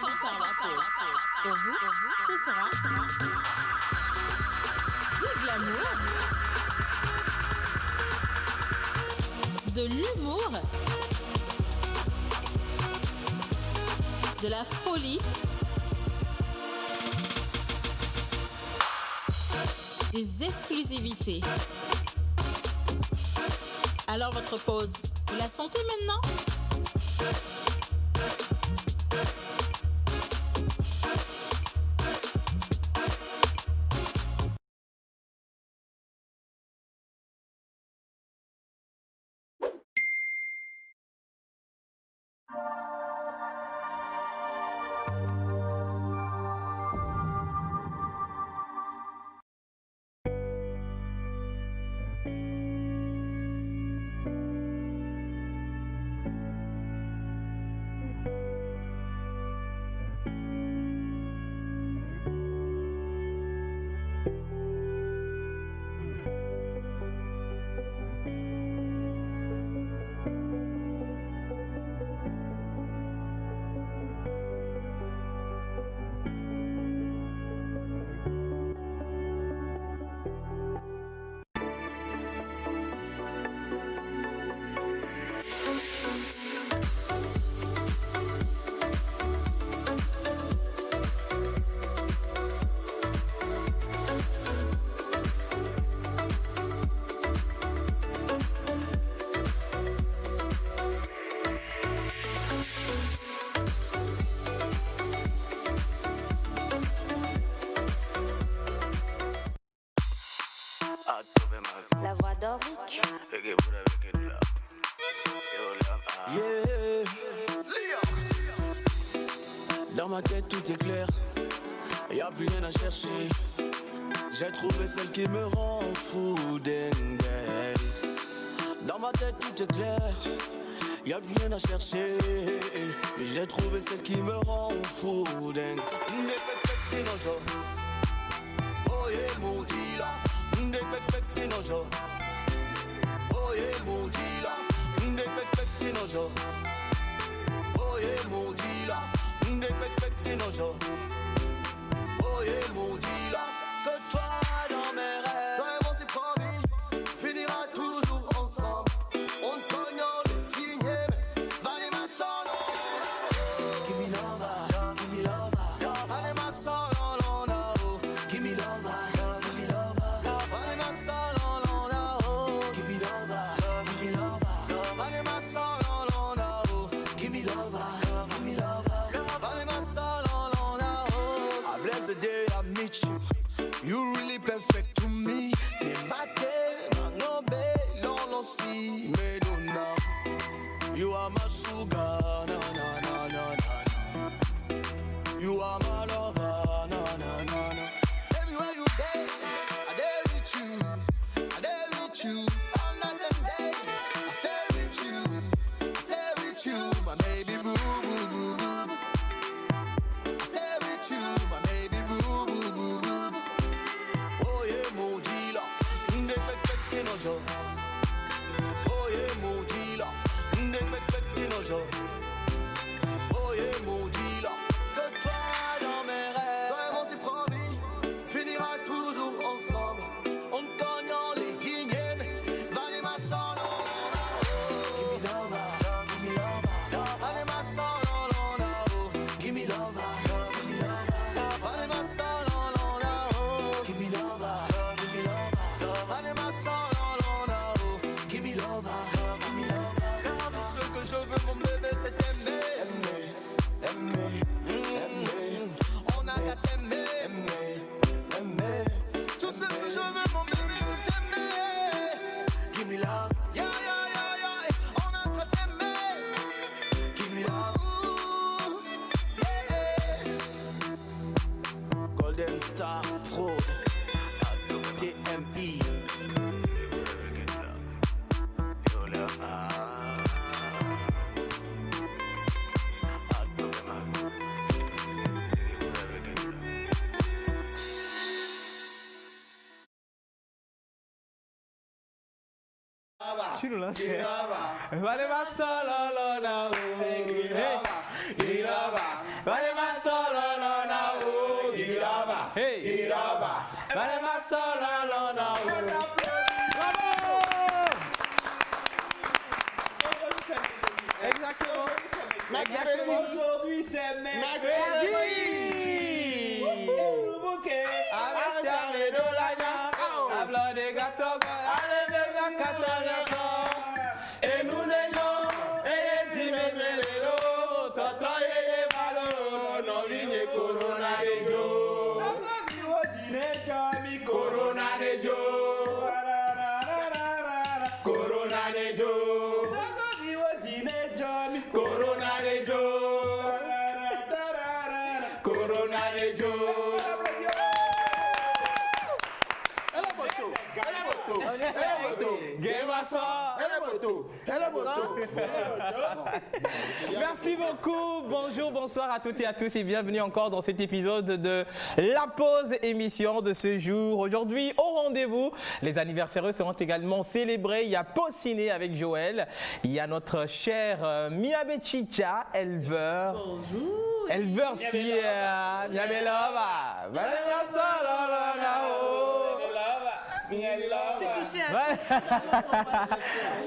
par la pause. Pour vous, ce sera du glamour, de l'humour, de la folie, des exclusivités. Alors votre pause, vous la sentez maintenant? La voix d'Oric. Yeah. Dans ma tête tout est clair, y'a plus rien à chercher. J'ai trouvé celle qui me rend fou d'elle. Dans ma tête tout est clair, y'a plus rien à chercher. J'ai trouvé celle qui me rend fou d'elle. Oh yeah, maudit-la. Oh yeah, maudit-la. Oh yeah, maudit-la. Oh yeah, maudit-la. Que toi dans mes rêves, toi et moi c'est promis, finira toujours ensemble. On te cognant le dîner, valez ma solo. Give me love, give me love. Valez ma solo, no, no. Give me love, give me love. Valez ma solo, no, no. Give me love, give me love. Valez ma solo, no, no. Give me love, give me love. Valez ma solo, no, no. I bless the day I meet you. You really perfect to me. Me mate, no be, no see, me do now. You are my sugar, na na na na na. You are my lover, na na na na. Everywhere you day, I day with you, I day with you. All night and day, I stay with you, I stay with you, my baby boo boo boo boo. I stay with you, my baby boo boo boo boo. Oh yeah, maudit-la, no joke. Oh yeah, maudit-la, no joke. Oh yeah, maudit-la. Que toi dans mes rêves, toi et moi c'est promis, finira toujours ensemble. On te cognant les dîners, valez ma solo. Give me love, give me love. Valez ma solo, no, no. Give me love, give me love. Valez ma solo, no, no. Give me love, give me love. Valez ma solo, no, no. Give me love, give me love. Tout ce que je veux mon bébé c'est aimer, aimer, aimer, aimer. On n'a qu'à s'aimer, aimer, aimer. Tout ce que je veux mon bébé c'est aimer. Give me love, yeah, yeah, yeah, yeah. On n'a qu'à s'aimer. Give me love, ooh, yeah. Golden Star Pro, TMI. Tu nous lances. Vale más solo, no, no. Vale más Exactement. Aujourd'hui c'est mercredi. Et nous n'ayons et Jiménélelo, Toto et Malo, non vigne Corona de Jo. Corona de Jo. Corona de Jo. Corona de Jo. Corona de Jo. Merci beaucoup, bonjour, bonsoir à toutes et à tous et bienvenue encore dans cet épisode de La Pause émission de ce jour. Aujourd'hui, au rendez-vous, les anniversaires seront également célébrés. Il y a Pause Ciné avec Joël, il y a notre cher Miabe Chicha, éleveur. Bonjour. Éleveur Sierra, Miabe Lova.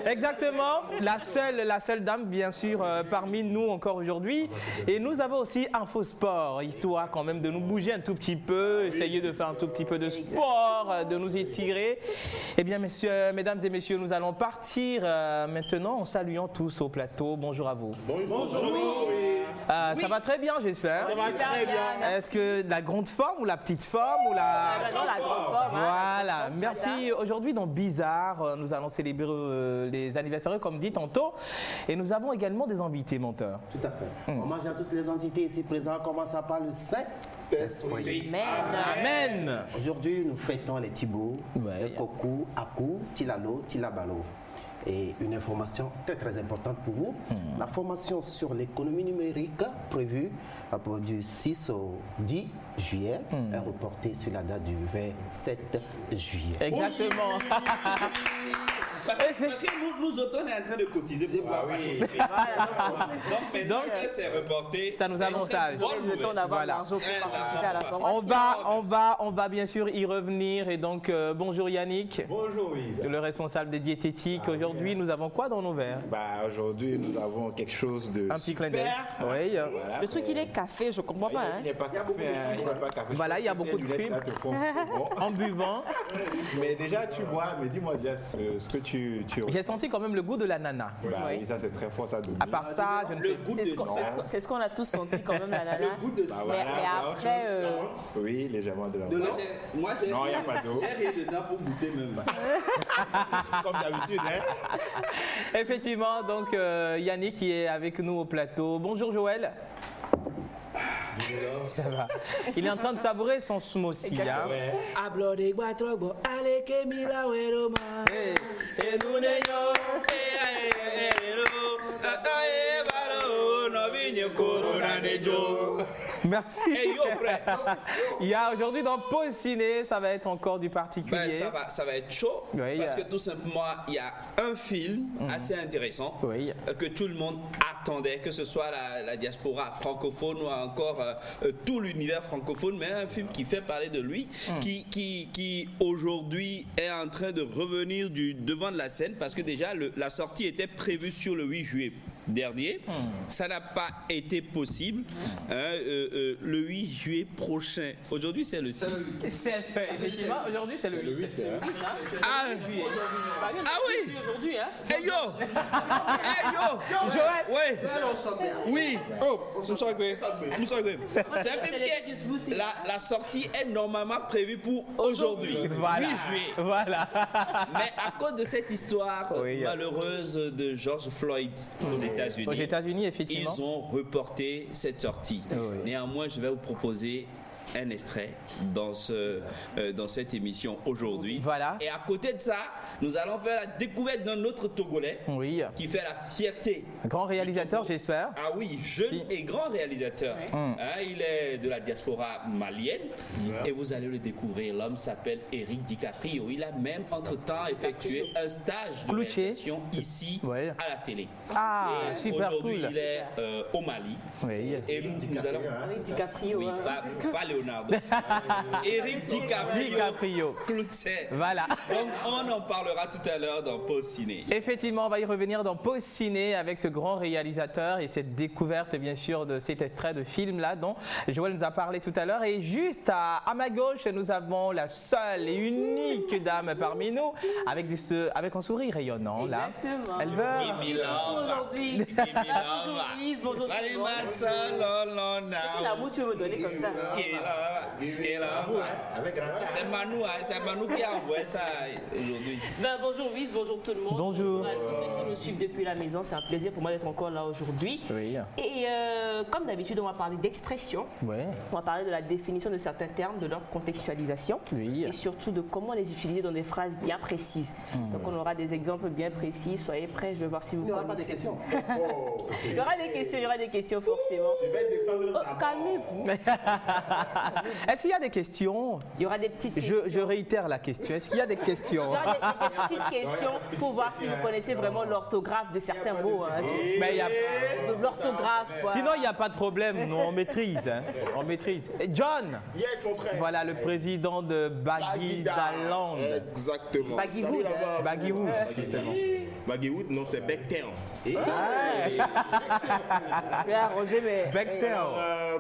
Exactement, la seule dame bien sûr parmi nous encore aujourd'hui. Et nous avons aussi Info Sport, histoire quand même de nous bouger un tout petit peu, essayer de faire un tout petit peu de sport, de nous étirer. Eh bien mesdames et messieurs, nous allons partir maintenant en saluant tous au plateau. Bonjour à vous. Bonjour. Ça va très bien, j'espère. Ça va très bien. Est-ce que la grande forme ou la petite forme ou la... Non, la grande forme. Voilà, merci. Aujourd'hui dans Bizarre, nous allons célébrer les anniversaires comme dit tantôt. Et nous avons également des invités monteurs. Tout à fait. Hommage à toutes les entités ici présentes, commençant par le Saint-Esprit. Amen. Aujourd'hui, nous fêtons les Thibaut, les Kokou, Akou, Tilalo, Tilabalo. Et une information très importante pour vous, la formation sur l'économie numérique prévue du 6 au 10 juillet est reportée sur la date du 27 juillet. Exactement. Parce que nous autres, on est en train de cotiser pour pouvoir participer. Donc, c'est reporté. Ça nous avantage. Le temps d'avoir l'argent pour participer à la formation. On va bien sûr y revenir. Et donc, bonjour Yannick. Bonjour Isa. Le responsable des diététiques. Aujourd'hui, nous avons quoi dans nos verres? Aujourd'hui, nous avons quelque chose de un petit clin d'œil. Oui. Le truc, il est café, je comprends pas. Il n'y a pas café. Voilà, il y a beaucoup de fruits. En buvant. Mais déjà, tu vois, mais dis-moi déjà ce que tu... J'ai senti quand même le goût de l'ananas. Oui, ça c'est très fort, ça domine. À part ça, je ne sais pas. C'est ce qu'on a tous senti quand même, l'ananas. Le goût de ça. Mais après... Oui, légèrement de la Non, moi j'ai non, il n'y a pas d'eau. rien dedans pour goûter même. Comme d'habitude, hein. Effectivement, donc Yannick qui est avec nous au plateau. Bonjour Joël. Ça va. Il est en train de savourer son smoothie. Hein. Merci. Il y a aujourd'hui dans Pause Ciné, ça va être encore du particulier. Ça va être chaud parce que tout simplement il y a un film assez intéressant que tout le monde attendait, que ce soit la diaspora francophone ou encore tout l'univers francophone, mais un film qui fait parler de lui, qui aujourd'hui est en train de revenir du devant de la scène parce que déjà la sortie était prévue sur le 8 juillet dernier. Ça n'a pas été possible. Le 8 juillet prochain. Aujourd'hui, c'est le 6. Effectivement, aujourd'hui, c'est le 8. Oui! Aujourd'hui, hein. Hey yo! Joël! Ouais! Oui! Oh! C'est un film qui la sortie est normalement prévue pour aujourd'hui. Voilà. 8 juillet. Voilà. Mais à cause de cette histoire malheureuse de George Floyd aux États-Unis, effectivement, ils ont reporté cette sortie. Néanmoins, je vais vous proposer un extrait dans cette émission aujourd'hui. Voilà. Et à côté de ça, nous allons faire la découverte d'un autre Togolais qui fait la fierté. Grand réalisateur, j'espère. Ah oui, jeune et grand réalisateur. Il est de la diaspora malienne et vous allez le découvrir. L'homme s'appelle Eric DiCaprio. Il a même entre-temps effectué un stage de réalisation ici à la télé. Ah, et super aujourd'hui, cool. il est au Mali. Oui. Et nous allons... DiCaprio, pas Leonardo. Eric DiCaprio. Voilà. Donc on en parlera tout à l'heure dans Pause Ciné. Effectivement, on va y revenir dans Pause Ciné avec ce grand réalisateur et cette découverte bien sûr de cet extrait de film là dont Joël nous a parlé tout à l'heure. Et juste à ma gauche, nous avons la seule et unique dame parmi nous avec un sourire rayonnant là. Exactement. Elle veut. Aujourd'hui. Bonjour Lise, bonjour tout le monde. C'est quel amour tu veux me donner comme ça? C'est Manou qui a envoyé ça aujourd'hui. Bonjour Lise, bonjour tout le monde. Bonjour. À tous ceux qui nous suivent depuis la maison, c'est un plaisir pour moi d'être encore là aujourd'hui. Oui. Et comme d'habitude, on va parler d'expression. Ouais. On va parler de la définition de certains termes, de leur contextualisation. Oui. Et surtout de comment les utiliser dans des phrases bien précises. Donc on aura des exemples bien précis. Soyez prêts, je vais voir si vous connaissez. Il n'y aura pas de questions. Il y aura des questions forcément. Je vais descendre Calmez-vous. Est-ce qu'il y a des questions? Il y aura des petites questions. Je réitère la question. Est-ce qu'il y a des questions? Il y aura des petites questions pour voir si vous connaissez vraiment l'orthographe de certains mots. Mais il y a... L'orthographe. Sinon, il n'y a pas de problème. Nous, on maîtrise. Hein. On maîtrise. Et John. Yes, mon frère. Voilà le président de Baggyland. Exactement. Baggywood. Baggywood, justement. Baggywood, non, c'est Becktown. Je vais arranger mes... Becktown.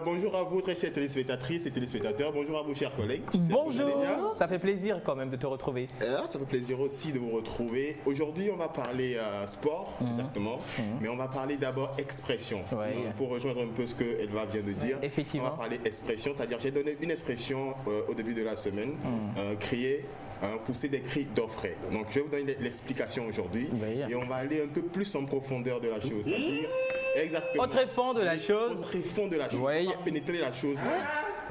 Bonjour à vous, très chères téléspectatrices et téléspectateurs. Bonjour à vous, chers collègues. Bonjour. Ça fait plaisir quand même de te retrouver. Ça fait plaisir aussi de vous retrouver. Aujourd'hui, on va parler sport, exactement. Mais on va parler d'abord expression. Ouais. Donc, pour rejoindre un peu ce que Elva vient de dire, effectivement. On va parler expression. C'est-à-dire, j'ai donné une expression au début de la semaine, crier. Pousser des cris d'orfraie. Donc je vais vous donner l'explication aujourd'hui et on va aller un peu plus en profondeur de la chose. C'est-à-dire exactement. Au très fond de la chose. Au très fond de la chose. Oui. On va pénétrer la chose. Voilà.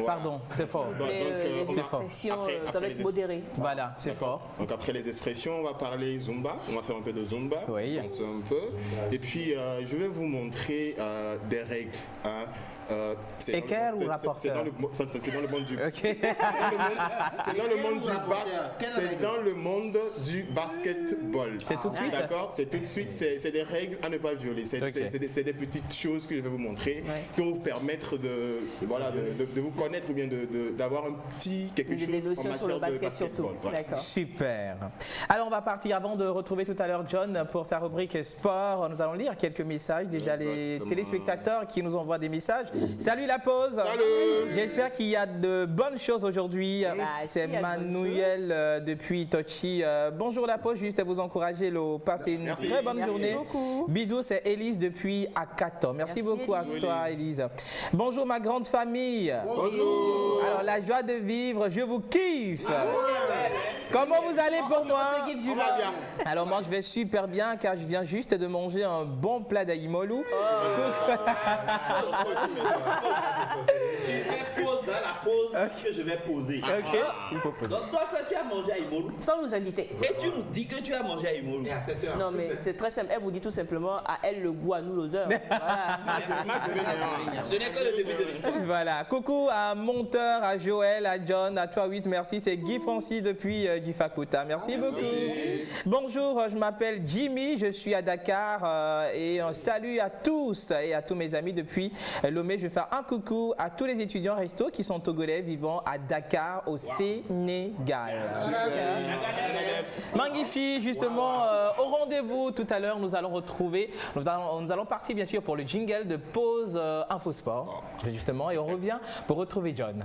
Pardon, c'est fort. Les expressions doivent être modérées. Voilà, c'est fort. Donc après les expressions, on va parler Zumba. On va faire un peu de Zumba. Oui. Un peu. Et puis je vais vous montrer des règles. C'est dans le monde du c'est dans le monde du basketball. C'est tout de suite. D'accord, c'est tout de suite. C'est des règles à ne pas violer. C'est des petites choses que je vais vous montrer qui vont vous permettre de vous connaître ou bien d'avoir un petit quelque chose en matière de basketball. Surtout. Voilà. Super. Alors on va partir avant de retrouver tout à l'heure John pour sa rubrique sport. Nous allons lire quelques messages. Déjà les téléspectateurs qui nous envoient des messages. Salut la pause. Salut. J'espère qu'il y a de bonnes choses aujourd'hui. C'est Manuel depuis Tochi. Bonjour la pause, juste à vous encourager, passez une très bonne journée. Bisous, c'est Élise depuis Akato. Merci beaucoup à toi Élise. Bonjour ma grande famille. Bonjour. Alors la joie de vivre, je vous kiffe. Comment vous allez pour moi? On va bien. Alors moi je vais super bien car je viens juste de manger un bon plat d'aïmolou. Tu fais pause dans la pause que je vais poser. Ok, il faut poser. Donc toi, tu as mangé à Imolou Sans nous inviter. et tu nous dis que tu as mangé à Imolou. Et à 7h. Non, mais c'est très simple. Elle vous dit tout simplement à elle le goût, à nous l'odeur. Voilà. Ce n'est que le début de l'histoire. Voilà, coucou à Monteur, à Joël, à John, à toi 8, merci. C'est Guy Francis depuis Gifakuta. Merci beaucoup. Bonjour, je m'appelle Jimmy, je suis à Dakar et un salut à tous et à tous mes amis depuis Lomé. Je vais faire un coucou à tous les étudiants resto qui sont togolais vivant à Dakar au Sénégal. Magnifique, justement, au rendez-vous tout à l'heure, nous allons retrouver, nous allons partir bien sûr pour le jingle de pause Infosport, justement, et on revient pour retrouver John.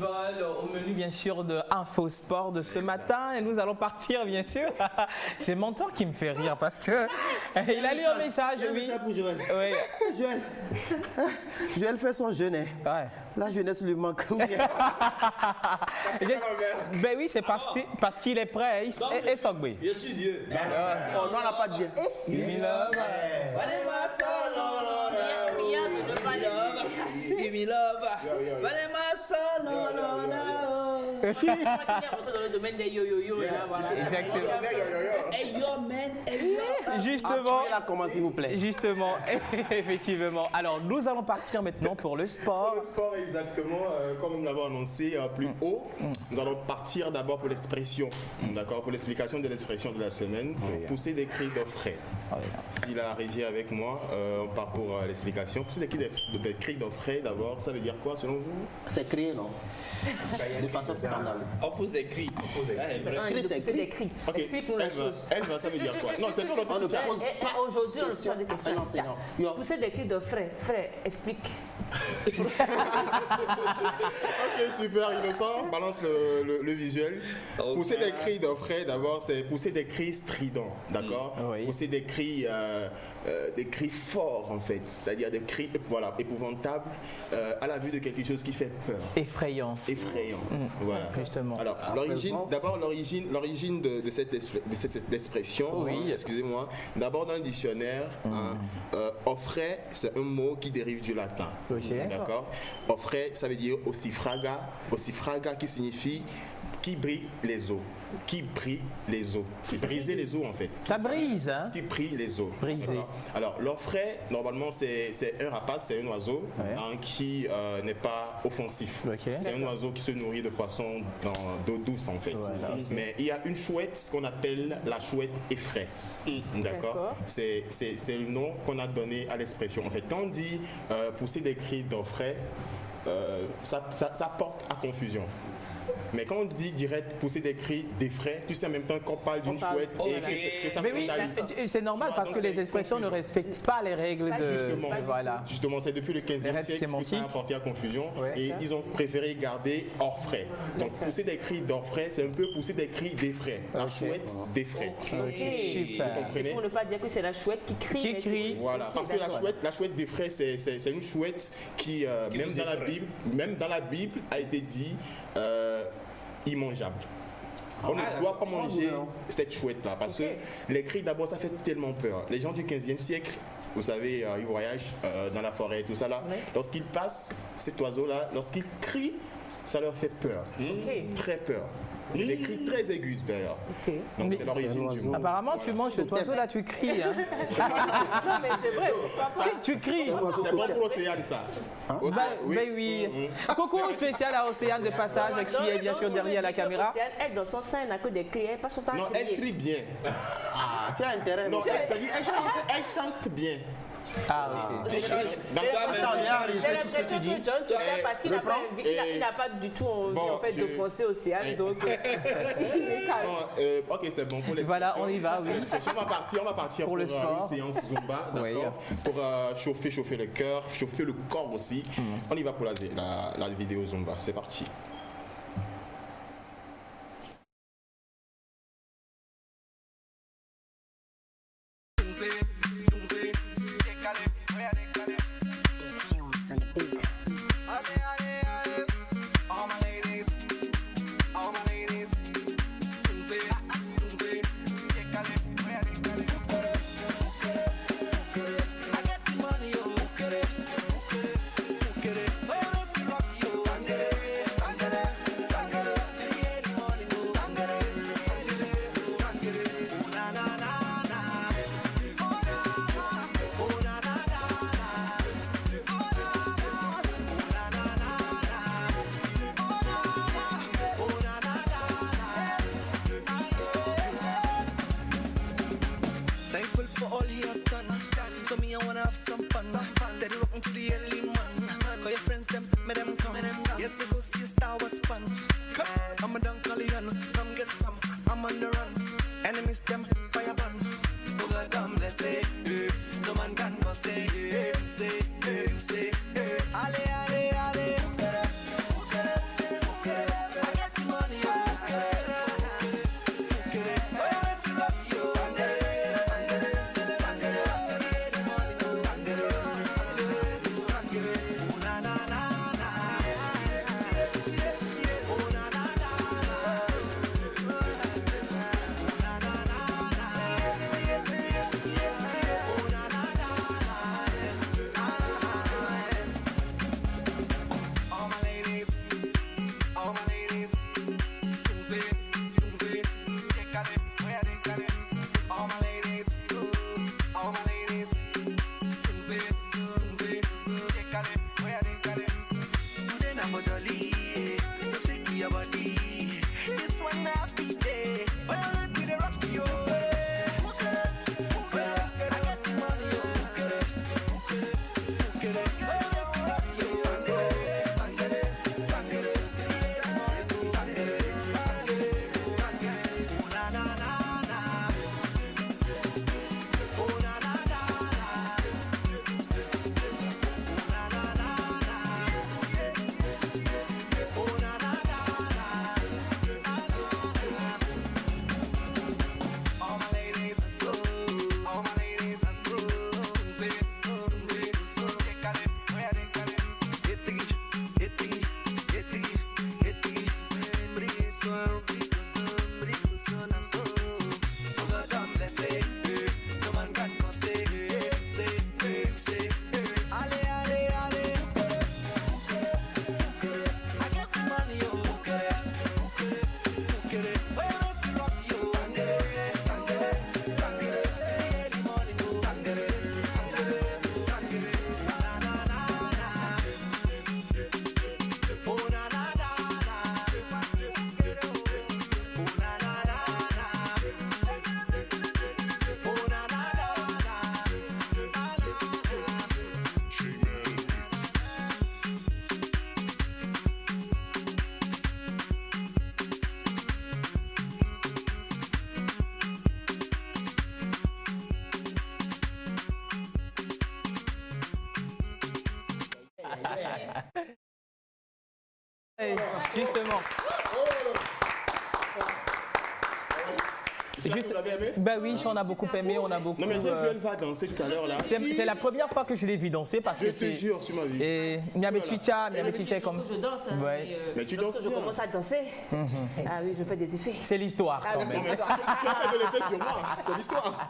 football au menu bien sûr de Info Sport de ce matin et nous allons partir bien sûr. C'est Mentor qui me fait rire parce que il a lu un message. Oui. Pour Joël. Oui. Joël fait son jeûne. Ouais. La jeunesse lui manque. Ben oui, c'est parce qu'il est prêt. Et Sogbe. Je suis vieux. Oh non, on n'a pas de Dieu. Je crois qu'il est rentré dans le domaine des yo-yo-yo. Hey yo man, hey yo. Justement. Comment s'il vous plaît. Justement, effectivement. Alors, nous allons partir maintenant pour le sport. Pour le sport, exactement, comme nous l'avons annoncé plus haut, nous allons partir d'abord pour l'expression, d'accord, pour l'explication de l'expression de la semaine, pousser des cris d'orfraie. Si la régie est avec moi, on part pour l'explication. Pousser des cris d'orfraie, d'abord, ça veut dire quoi selon vous? C'est crier, non? De façon scandale. On pousse des cris. C'est des cris. Ok, Explique-nous la chose. Elva, ça veut dire quoi? Non, c'est toi le petit chat. Aujourd'hui, on se pose des questions. Pousser des cris de frère. Frère, explique. Ok, super, Innocent, balance le visuel. Okay. Pousser des cris d'orfraie, d'abord, c'est pousser des cris stridents, d'accord? Oui. Pousser des cris forts, en fait, c'est-à-dire des cris épouvantables à la vue de quelque chose qui fait peur. Effrayant. Voilà. Justement. Alors, l'origine de cette expression, excusez-moi, d'abord dans le dictionnaire, orfraie, c'est un mot qui dérive du latin. D'accord. Orfraie, ça veut dire ossifraga qui signifie qui brille les os. Qui brille les os. C'est briser les os en fait. Ça brise, hein? Qui brille les os. Briser. Alors l'orfraie, normalement, c'est un rapace, c'est un oiseau qui n'est pas offensif. C'est un oiseau qui se nourrit de poissons d'eau douce en fait. Voilà. Mais il y a une chouette, ce qu'on appelle la chouette effraie. D'accord. C'est le nom qu'on a donné à l'expression. En fait, quand on dit pousser des cris d'orfraie, ça porte à confusion. Mais quand on dit direct pousser des cris d'effraie, tu sais en même temps qu'on parle d'une chouette et que ça scandalise. Oui, c'est normal parce que les expressions ne respectent pas les règles de... Justement, c'est depuis le 15e siècle que ça a apporté à confusion et ils ont préféré garder orfraie. Donc pousser des cris d'orfraie, c'est un peu pousser des cris d'effraie. La chouette d'effraie. Super. Vous comprenez? Pour ne pas dire que c'est la chouette qui crie. Voilà, parce que la chouette d'effraie, c'est une chouette qui, même dans la Bible, a été dit immangeable. On ne doit pas manger cette chouette-là parce que les cris, d'abord, ça fait tellement peur. Les gens du 15e siècle, vous savez, ils voyagent dans la forêt et tout ça là. Lorsqu'ils passent cet oiseau-là, lorsqu'ils crient, ça leur fait peur. Très peur. C'est des cris très aigus d'ailleurs. Donc c'est l'origine du mot. Apparemment, tu manges cet oiseau-là, tu cries. Hein. Non, mais c'est vrai. Si tu cries. C'est bon pour l'Océane, ça. Oui. Coucou spécial à Océane de passage qui est bien sûr derrière la caméra. Elle, dans son sein, elle n'a que des cris. Elle passe son temps à crier. Non, elle crie bien. Tu as intérêt. Non, elle chante bien. Ah, ok. J'ai l'impression que John se fait parce qu'il n'a pas du tout envie d'offenser Océane. Donc, ok, c'est bon pour les. Voilà, on y va, oui. On va partir pour le sport. Une séance Zumba, d'accord, pour chauffer le cœur, chauffer le corps aussi. On y va pour la vidéo Zumba. C'est parti. Vous avez aimé? Bah oui, on a beaucoup aimé, on a beaucoup. Non mais j'ai vu elle va danser tout à l'heure là. C'est la première fois que je l'ai vu danser parce que c'est. Je te jure, tu m'as vu. Et Miabe Chicha est comme. Je danse. Mais tu danses je commence à danser. Ah oui, je fais des effets. C'est l'histoire quand même. Tu as fait de l'effet sur moi, c'est l'histoire.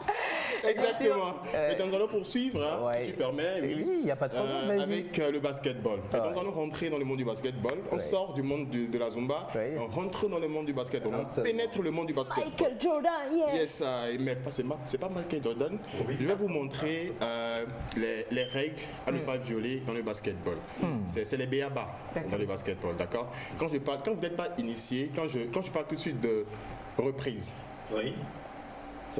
Exactement. Mais donc nous allons poursuivre, si tu permets. Oui, il n'y a pas de problème. Avec le basketball. Et donc nous allons rentrer dans le monde du basketball. On sort du monde de la Zumba. On rentre dans le monde du basketball. On pénètre le monde du basketball. Michael Jordan, yeah. Yes, mais c'est pas Michael Jordan. Je vais vous montrer les règles à ne pas violer dans le basketball. C'est les b.a.-ba dans le basketball, d'accord? Quand vous n'êtes pas initié, quand je parle tout de suite de reprise. Oui.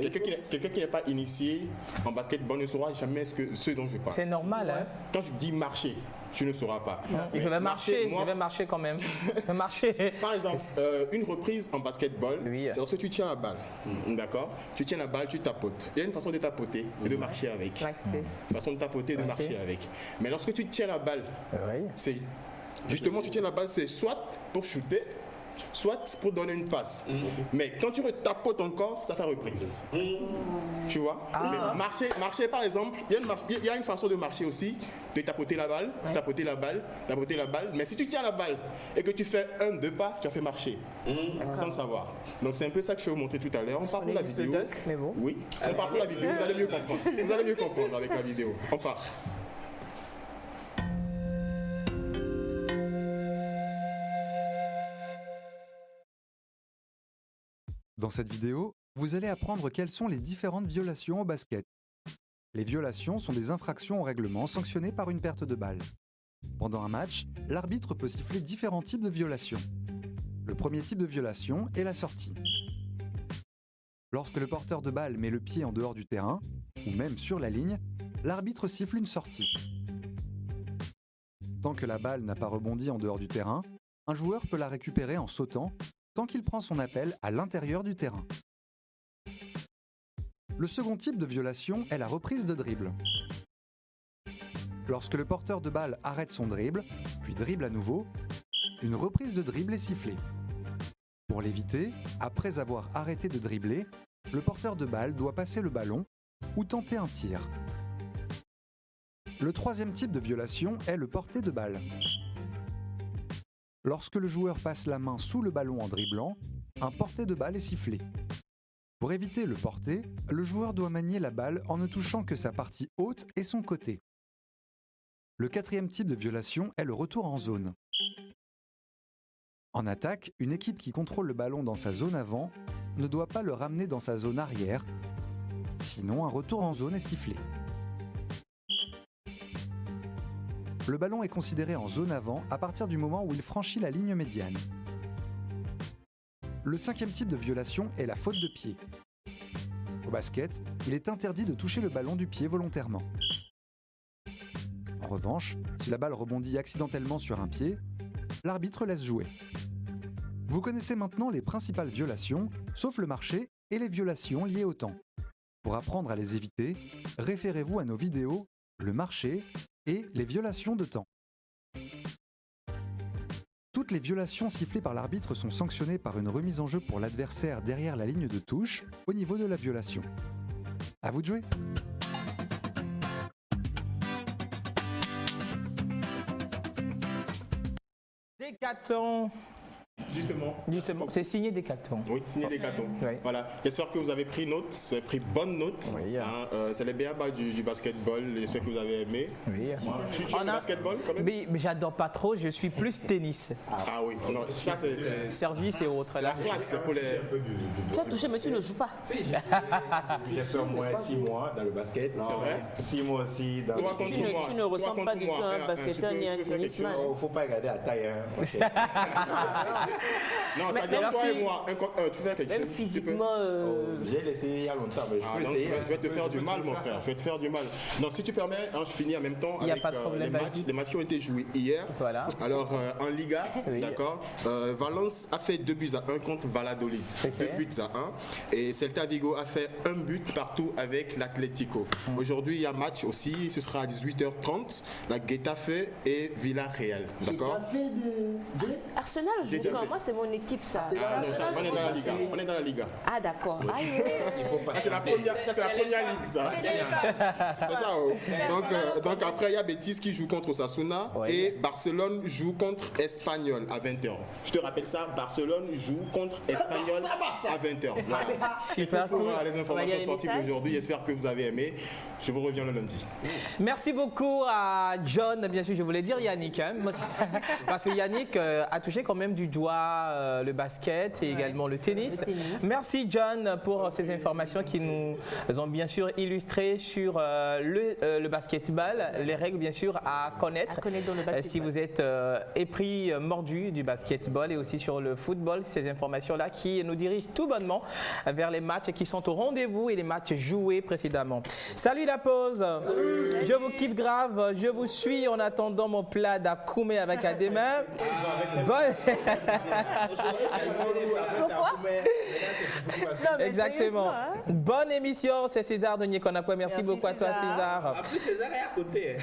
Quelqu'un qui n'est pas initié en basketball ne saura jamais ce dont je parle. C'est normal, hein? Quand je dis marcher, tu ne sauras pas. Je vais marcher quand même. Je vais marcher. Par exemple, une reprise en basketball, c'est lorsque tu tiens la balle. D'accord? Tu tiens la balle, tu tapotes. Il y a une façon de tapoter et de marcher avec. Une façon de tapoter et de marcher avec. Mais lorsque tu tiens la balle, c'est justement, tu tiens la balle, c'est soit pour shooter, soit pour donner une passe. Mais quand tu retapotes encore, ça fait reprise. Tu vois? Mais marcher par exemple, il y a une façon de marcher aussi, de tapoter la balle, tapoter la balle. Mais si tu tiens la balle et que tu fais 1-2 pas, tu as fait marcher. Sans le savoir. Donc c'est un peu ça que je vais vous montrer tout à l'heure. On part pour la vidéo. Oui, on part pour la vidéo, vous allez mieux comprendre. Vous allez mieux comprendre avec la vidéo. On part. Dans cette vidéo, vous allez apprendre quelles sont les différentes violations au basket. Les violations sont des infractions au règlement sanctionnées par une perte de balle. Pendant un match, l'arbitre peut siffler différents types de violations. Le premier type de violation est la sortie. Lorsque le porteur de balle met le pied en dehors du terrain, ou même sur la ligne, l'arbitre siffle une sortie. Tant que la balle n'a pas rebondi en dehors du terrain, un joueur peut la récupérer en sautant, tant qu'il prend son appel à l'intérieur du terrain. Le second type de violation est la reprise de dribble. Lorsque le porteur de balle arrête son dribble, puis dribble à nouveau, une reprise de dribble est sifflée. Pour l'éviter, après avoir arrêté de dribbler, le porteur de balle doit passer le ballon ou tenter un tir. Le troisième type de violation est le porté de balle. Lorsque le joueur passe la main sous le ballon en dribblant, un porté de balle est sifflé. Pour éviter le porté, le joueur doit manier la balle en ne touchant que sa partie haute et son côté. Le quatrième type de violation est le retour en zone. En attaque, une équipe qui contrôle le ballon dans sa zone avant ne doit pas le ramener dans sa zone arrière, sinon un retour en zone est sifflé. Le ballon est considéré en zone avant à partir du moment où il franchit la ligne médiane. Le cinquième type de violation est la faute de pied. Au basket, il est interdit de toucher le ballon du pied volontairement. En revanche, si la balle rebondit accidentellement sur un pied, l'arbitre laisse jouer. Vous connaissez maintenant les principales violations, sauf le marché et les violations liées au temps. Pour apprendre à les éviter, référez-vous à nos vidéos « Le marché » et les violations de temps. Toutes les violations sifflées par l'arbitre sont sanctionnées par une remise en jeu pour l'adversaire derrière la ligne de touche au niveau de la violation. À vous de jouer! Décathlon. Justement, c'est signé Décathlon. Oui, signé Décathlon. Oui. Voilà. J'espère que vous avez pris note, vous avez pris bonne note. Oui, c'est les b.a.-ba du basketball. J'espère que vous avez aimé. Oui. Tu aimes le basketball quand même? Mais j'adore pas trop, je suis plus tennis. Ah oui, non, ça c'est... Service et autres. La classe, c'est pour les... Tu as touché mais tu ne joues pas. Si, j'ai fait au moins 6 mois dans le basket. C'est vrai? 6 mois aussi dans le basket. Tu ne ressembles pas du tout à un basketteur ni à un tennisman. Il ne faut pas regarder la taille. Non, c'est-à-dire toi et moi, tu peux faire quelque chose. Même physiquement. J'ai essayé il y a longtemps, mais je peux essayer. Je vais te faire du mal, mon frère. Je vais te faire du mal. Donc, si tu permets, je finis en même temps avec les matchs qui ont été joués hier. Voilà. Alors, en Liga, d'accord, Valence a fait 2-1 contre Valladolid. 2-1. Et Celta Vigo a fait 1 but partout avec l'Atlético. Aujourd'hui, il y a match aussi. Ce sera à 18h30. La Getafe et Villarreal. D'accord? Arsenal joue quand moi, c'est mon équipe, ça. On est dans la Liga. On est dans la Liga. Ah, d'accord. Oui. C'est la première ligue, ça. C'est ça. Donc après, il y a Betis qui joue contre Osasuna et Barcelone joue contre Espanyol à 20h. Je te rappelle ça, Barcelone joue contre Espanyol à 20h. Voilà. C'est tout pour les informations sportives d'aujourd'hui. J'espère que vous avez aimé. Je vous reviens le lundi. Merci beaucoup à John, bien sûr, je voulais dire Yannick, hein, parce que Yannick a touché quand même du doigt le basket et également le tennis. Merci John pour ces informations qui nous ont bien sûr illustré sur le basketball, les règles bien sûr à connaître dans le basketball. Si vous êtes épris, mordu du basketball et aussi sur le football, ces informations-là qui nous dirigent tout bonnement vers les matchs qui sont au rendez-vous et les matchs joués précédemment. Salut la pause. Salut. Je vous kiffe grave, je vous suis en attendant mon plat d'akoumé avec Adema. Pourquoi? Exactement. Bonne émission, c'est César de Niekonakwa. Merci beaucoup à toi César. En plus César est à côté.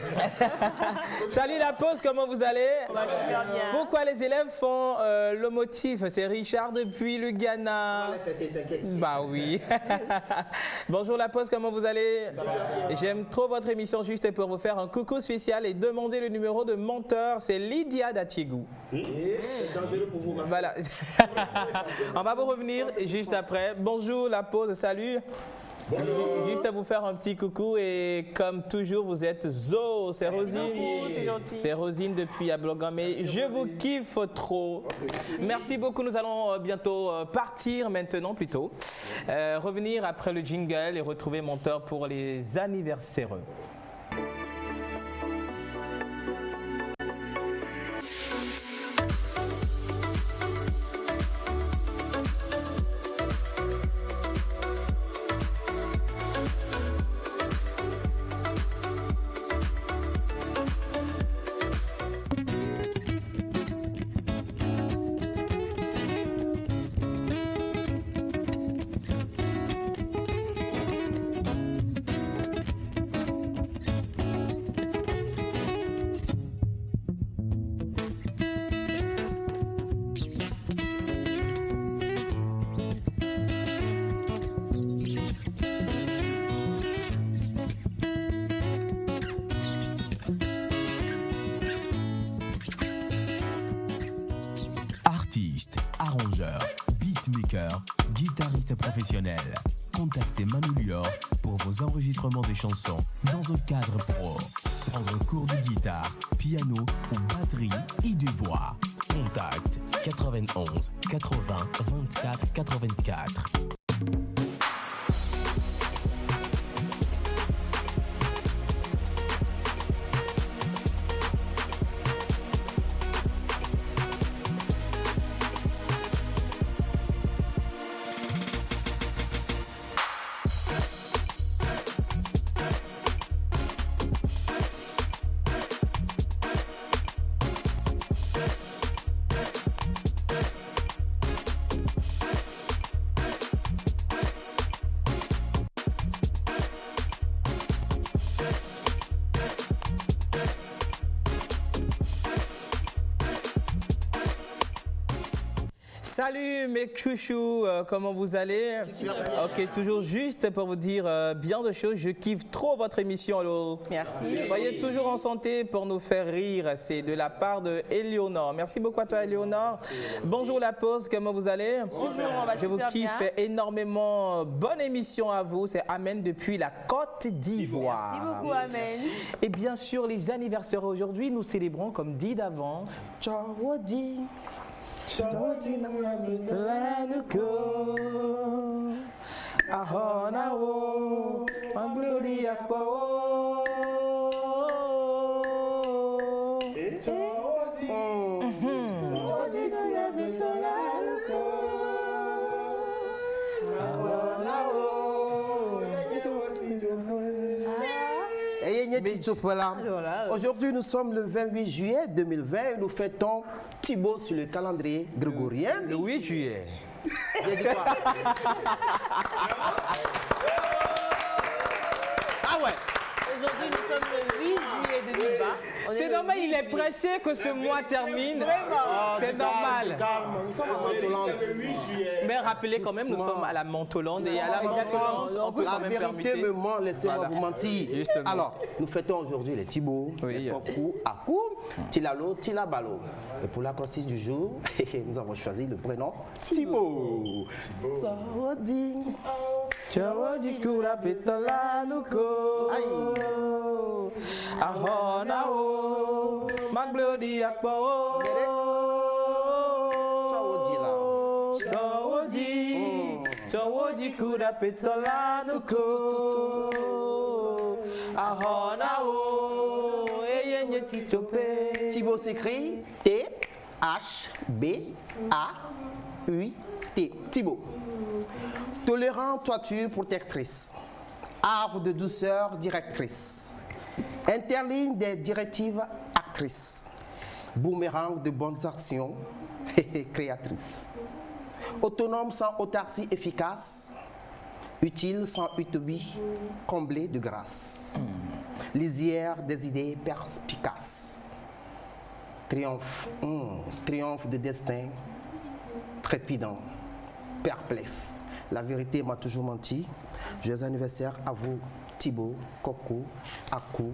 Salut la pause, comment vous allez? Ça va super bien. Pourquoi les élèves font le motif? C'est Richard depuis le Ghana. Bah oui. Bonjour la pause, comment vous allez? J'aime trop votre émission, juste pour vous faire un coucou spécial et demander le numéro de monteur, c'est Lydia Datiégou. C'est dangereux pour vous. Voilà. On va vous revenir juste après. Bonjour la pause, salut. Juste à vous faire un petit coucou et comme toujours vous êtes Zo, c'est Rosine. C'est Rosine depuis Ablogamé. Je vous kiffe trop. Merci beaucoup, nous allons bientôt partir maintenant plutôt. Revenir après le jingle et retrouver monteur pour les anniversaires. Artiste, arrangeur, beatmaker, guitariste professionnel. Contactez Manu Lior pour vos enregistrements de chansons dans un cadre pro. Prendre un cours de guitare, piano ou batterie et de voix. Contact 91 80 24 84. Salut mes chouchous, comment vous allez? Ok, toujours juste pour vous dire bien de choses. Je kiffe trop votre émission. Alors, merci. Soyez toujours en santé pour nous faire rire. C'est de la part de Éléonore. Merci beaucoup à toi, Éléonore. Bonjour la pause, comment vous allez? Bonjour, on va Je vous super kiffe bien. énormément. Bonne émission à vous. C'est Amen depuis la Côte d'Ivoire. Merci beaucoup, Amen. Et bien sûr, les anniversaires aujourd'hui, nous célébrons comme dit d'avant. Chawadi. Aujourd'hui, nous sommes le 28 juillet 2020 et nous fêtons Thibaut sur le calendrier grégorien. Le 8 juillet. J'ai dit quoi? Ah ouais. Aujourd'hui, nous sommes le 8 juillet 2020. C'est normal, il est pressé que ce mois termine. C'est normal. Nous sommes à Montolande. Mais rappelez quand même, nous sommes à la Montolande et à la Montolande, on peut quand même permettre. La vérité me ment, laissez-moi vous mentir. Justement. Alors, nous fêtons aujourd'hui les Thibaut, les Kokou, Akou, Tilalo, Tilabalo. Et pour la consiste du jour, nous avons choisi le prénom Thibaut. Sawading. Chawadi kura petola nuko. Ahonao. Maglodi akpo. Chawadi kura petola nuko. Ahonao. Eyenye tisope. Thibaut s'écrit T-H-B-A-U-T. Thibaut. Tolérant, toiture protectrice. Arbre de douceur directrice. Interligne des directives actrices. Boomerang de bonnes actions créatrice. Autonome sans autarcie efficace. Utile sans utopie, comblé de grâce. Lisière des idées perspicaces. Triomphe de destin, trépidant, perplexe. La vérité m'a toujours menti. Joyeux anniversaire à vous, Thibaut, Coco, Akou,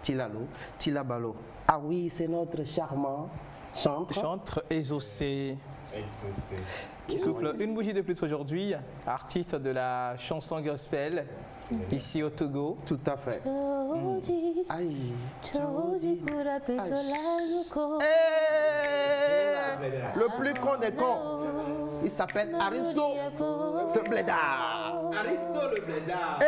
Tilalo, Tilabalo. Ah oui, c'est notre charmant chantre. Chantre exaucé. Qui souffle une bougie de plus aujourd'hui, artiste de la chanson gospel, ici au Togo. Tout à fait. Aïe. Le plus con des cons, il s'appelle Aristo le Blédard. Aristo le Blédard.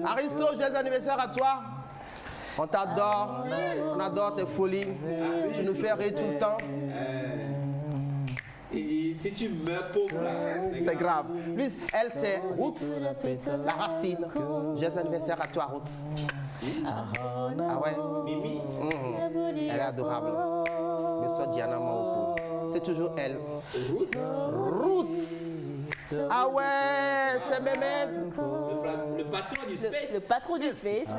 Aristo, joyeux anniversaire à toi. On t'adore, on adore tes folies, tu nous fais rire tout le temps. Et si tu meurs pauvre là, c'est grave. Lui, elle c'est Roots, la racine. Joyeux anniversaire à toi Roots. Ah ouais, Mimi. Elle est adorable. Mais soit Diana Maoko, c'est toujours elle. Roots. Ah ouais, c'est Mémé. Le patron du space. Le patron du space.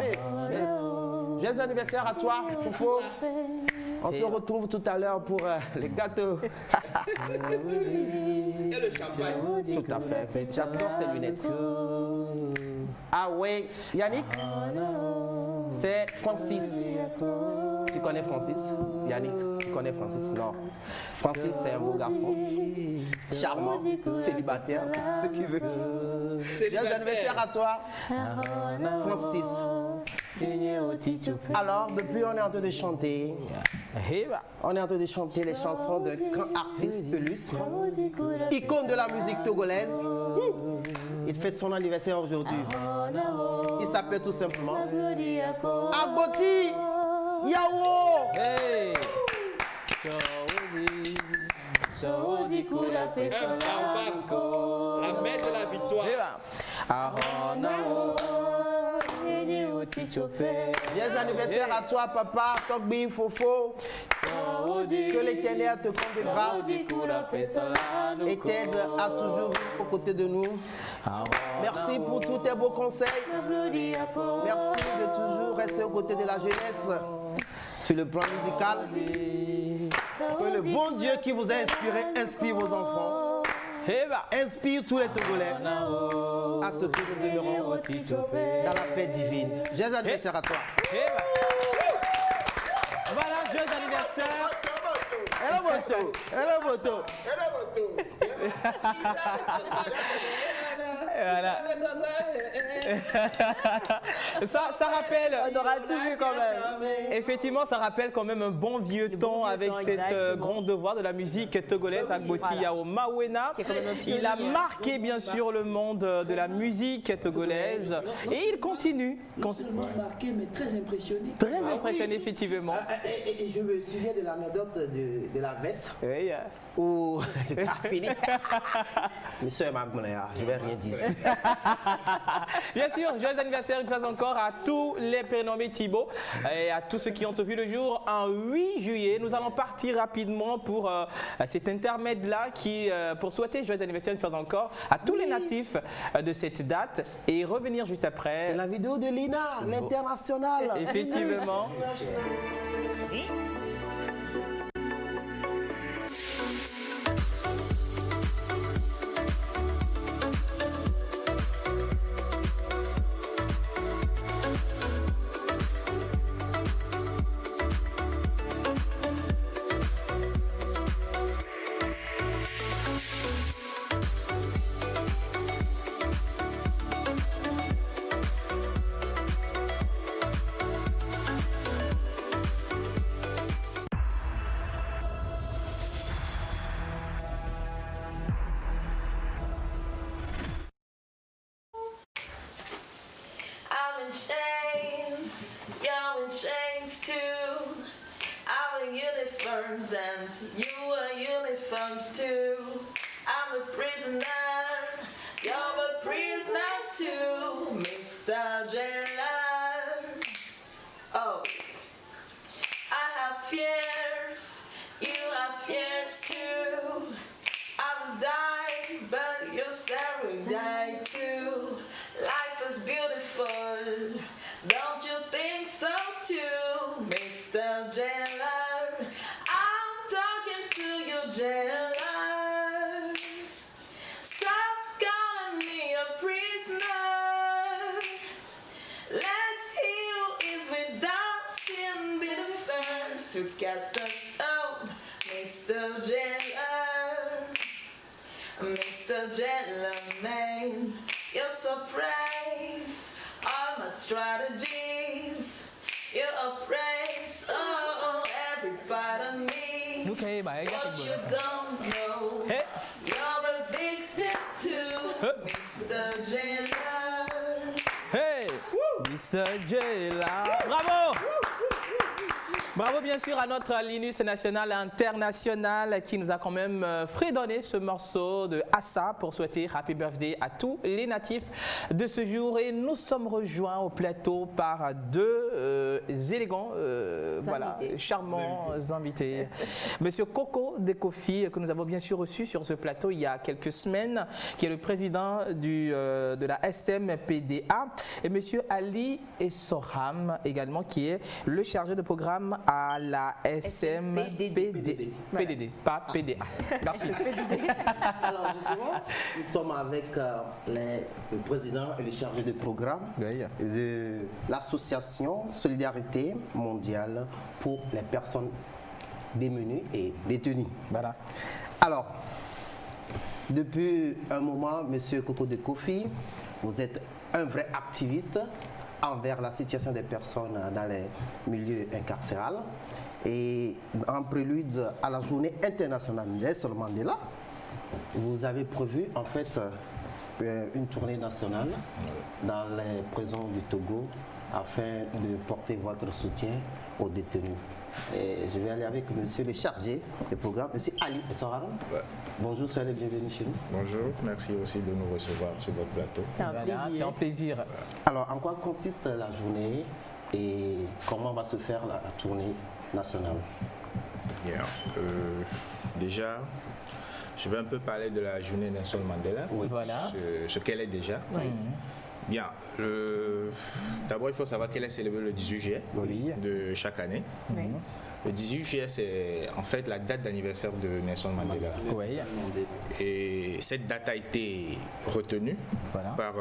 Joyeux anniversaire à toi, Foufo. On se retrouve tout à l'heure pour les gâteaux. Et le champagne. Tout à fait. J'adore ces lunettes. Ah ouais, Yannick, c'est Francis. Tu connais Francis? Yannick, tu connais Francis? Non. Francis, c'est un beau garçon. Charmant, célibataire, ce qu'il veut. Joyeux anniversaire à toi, Francis. Alors, depuis, on est en train de chanter. On est en train de chanter les chansons de grands artistes illustres, icône de la musique togolaise. Il fête son anniversaire aujourd'hui. Il s'appelle tout simplement Agboti Yawo. Hey. La mère de la victoire. Joyeux anniversaire à toi, papa, Togbi, Fofo. Que l'Éternel te comble de grâce et t'aide à toujours vivre aux côtés de nous. Merci pour tous tes beaux conseils. Merci de toujours rester aux côtés de la jeunesse sur le plan musical. Que le bon Dieu qui vous a inspiré inspire vos enfants. Inspire tous les Togolais à ce que nous demeurons dans la paix divine. Joyeux anniversaire à toi. Voilà, joyeux anniversaire. Elle a moto. Voilà. ça rappelle. On aura tout vu quand même. Effectivement, ça rappelle quand même un bon vieux temps avec cette grande voix de la musique togolaise, Agboti Yawo Mawena. Il a marqué bien sûr le monde de la musique togolaise et il continue. Non seulement marqué, mais très impressionné. Très impressionné, effectivement. Et je me souviens de l'anecdote de la veste. Oui. Où t'as fini. Mais soeur Magmonaya, je vais rien dire. Bien sûr, joyeux anniversaire une fois encore à tous les prénommés Thibaut et à tous ceux qui ont vu le jour en 8 juillet. Nous allons partir rapidement pour cet intermède-là pour souhaiter joyeux anniversaire une fois encore à tous les natifs de cette date et revenir juste après. C'est la vidéo de Lina, l'international. Effectivement. Chains, you're in chains too. I'm in uniforms and you are uniforms too. I'm a prisoner, you're a prisoner too, Mr. Jailer. Oh, I have fears, you have fears too. I will die, but yourself will die too. Life is beautiful, don't you think so too, Mr. Jailer? I'm talking to you, Jailer. Stop calling me a prisoner. Let's heal is without sin be the first to cast us out, Mr. Jailer. Mr. Jailer, man, you're so praise all my strategies. You're a praise, oh, every part of me. What you don't know, you're a victim too, Mr. Jailer. Hey, Mr. Jailer. Bravo! Bravo bien sûr à notre Linus national et international qui nous a quand même fredonné ce morceau de Assa pour souhaiter Happy Birthday à tous les natifs de ce jour. Et nous sommes rejoints au plateau par deux élégants, voilà, charmants invités. Monsieur Coco Dekofi, que nous avons bien sûr reçu sur ce plateau il y a quelques semaines, qui est le président de la SMPDA, et monsieur Ali Essoham également, qui est le chargé de programme à la SMPDD. PDD, pas PDA. Merci. Alors justement, nous sommes avec le président et le chargé de programme de l'association Solidarité mondiale pour les personnes démunies et détenues. Voilà. Alors, depuis un moment, monsieur Coco Dekofi, vous êtes un vrai activiste envers la situation des personnes dans les milieux incarcérales. Et en prélude à la journée internationale Nelson Mandela, vous avez prévu en fait une tournée nationale dans les prisons du Togo afin de porter votre soutien aux détenus. Et je vais aller avec monsieur le chargé du programme, monsieur Ali Essoham. Bonjour, soyez les bienvenus chez nous. Bonjour, merci aussi de nous recevoir sur votre plateau. C'est un plaisir. Alors, en quoi consiste la journée et comment va se faire la tournée nationale? Bien, déjà, je vais un peu parler de la journée Nelson Mandela, voilà. ce qu'elle est déjà. Bien, d'abord il faut savoir qu'elle est célébrée le 18 juillet de chaque année. Le 18 juillet, c'est en fait la date d'anniversaire de Nelson Mandela. Et cette date a été retenue par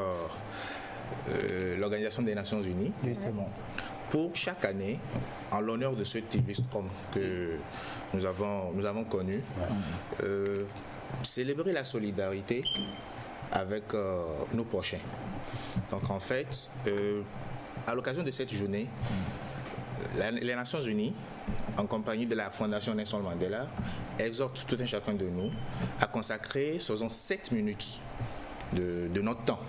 l'Organisation des Nations Unies. Justement. Pour chaque année, en l'honneur de ce illustre homme que nous avons connu, célébrer la solidarité avec nos prochains. Donc en fait, à l'occasion de cette journée, les Nations Unies, en compagnie de la Fondation Nelson Mandela, exhortent tout un chacun de nous à consacrer, faisons 7 minutes de notre temps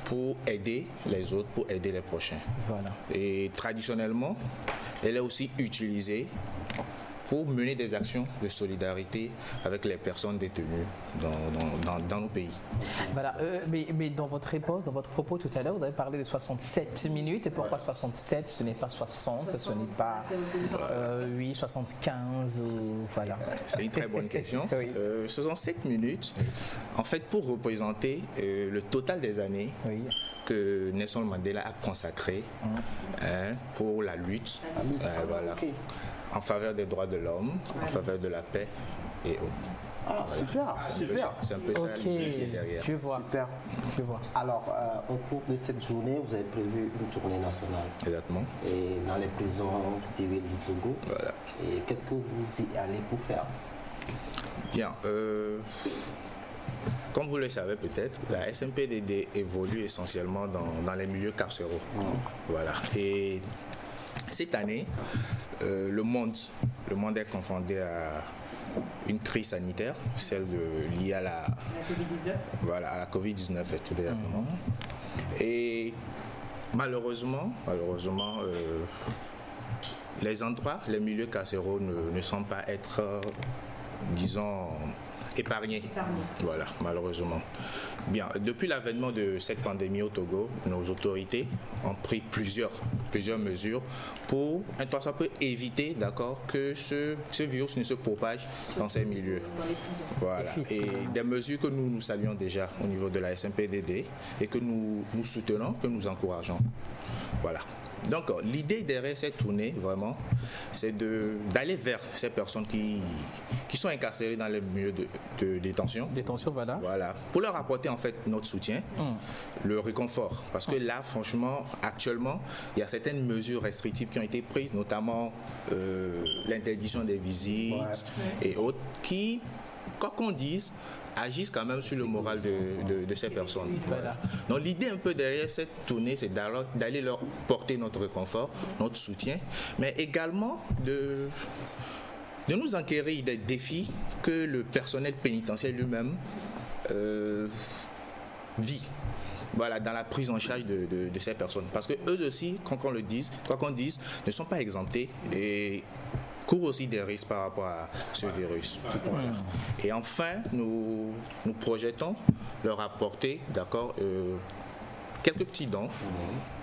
pour aider les autres, pour aider les prochains. Voilà. Et traditionnellement, elle est aussi utilisée pour mener des actions de solidarité avec les personnes détenues dans nos pays. Voilà, mais dans votre réponse, dans votre propos tout à l'heure, vous avez parlé de 67 minutes. Et pourquoi 67? Ce n'est pas 60, ce n'est pas 8, 75 ou voilà. C'est une très bonne question. Oui. 67 minutes, en fait, pour représenter le total des années que Nelson Mandela a consacré pour la lutte, voilà, en faveur des droits de l'homme, en faveur de la paix et autres. Ah, super, super. C'est un peu ça qui est derrière. Je vois. Super. Je vois. Alors, au cours de cette journée, vous avez prévu une tournée nationale. Exactement. Et dans les prisons civiles du Togo. Voilà. Et qu'est-ce que vous y allez pour faire? Bien. Comme vous le savez peut-être, la SMPDD évolue essentiellement dans les milieux carcéraux. Voilà. Et cette année, le monde est confronté à une crise sanitaire, celle liée à la COVID-19. Voilà, à la COVID-19, tout exactement. Et malheureusement, les endroits, les milieux carcéraux ne semblent pas être, disons, épargnés. Voilà, malheureusement. Bien, depuis l'avènement de cette pandémie au Togo, nos autorités ont pris plusieurs mesures pour un temps soit peu éviter, d'accord, que ce virus ne se propage dans ces milieux. Voilà. Et des mesures que nous saluons déjà au niveau de la SMPDD et que nous soutenons, que nous encourageons. Voilà. Donc, l'idée derrière cette tournée, vraiment, c'est d'aller vers ces personnes qui sont incarcérées dans les milieux de détention. Détention, voilà. Voilà. Pour leur apporter, en fait, notre soutien, le réconfort. Parce que là, franchement, actuellement, il y a certaines mesures restrictives qui ont été prises, notamment l'interdiction des visites et autres, qui, quoi qu'on dise, agissent quand même sur le moral de ces personnes. Voilà. Donc l'idée un peu derrière cette tournée, c'est d'aller leur porter notre réconfort, notre soutien, mais également de nous enquérir des défis que le personnel pénitentiaire lui-même vit. Voilà, dans la prise en charge de ces personnes. Parce que eux aussi, quoi qu'on dise, ne sont pas exemptés et courent aussi des risques par rapport à ce virus. Voilà. Et enfin, nous projetons leur apporter, d'accord, quelques petits dons,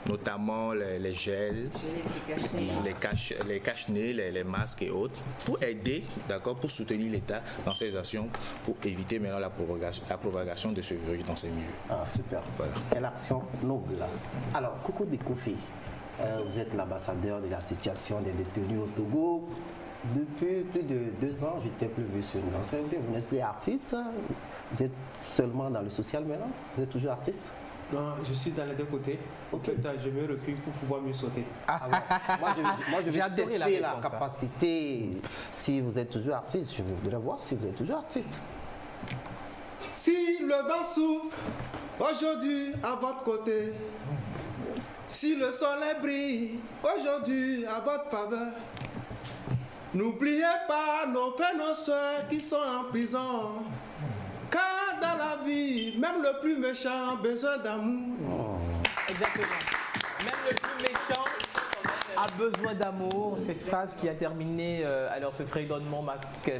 notamment les gels, les cache-nez, les masques et autres, pour aider, d'accord, pour soutenir l'État dans ses actions, pour éviter maintenant la propagation de ce virus dans ces milieux. Ah, super. Voilà. Quelle action noble. Alors, Koko Dikofi, vous êtes l'ambassadeur de la situation des détenus au Togo. Depuis plus de 2 ans, je t'ai plus vu sur une scène. Vous n'êtes plus artiste, vous êtes seulement dans le social maintenant. Vous êtes toujours artiste? Non, je suis dans les deux côtés. Okay. En fait, je me recule pour pouvoir mieux sauter. Moi, je vais tester la capacité. Si vous êtes toujours artiste, je voudrais voir si vous êtes toujours artiste. Si le vent souffle aujourd'hui à votre côté, si le soleil brille aujourd'hui à votre faveur, n'oubliez pas nos frères, nos soeurs qui sont en prison. Car dans la vie, même le plus méchant a besoin d'amour. Exactement. Même le plus méchant a besoin d'amour. Cette phrase qui a terminé alors ce fredonnement m'a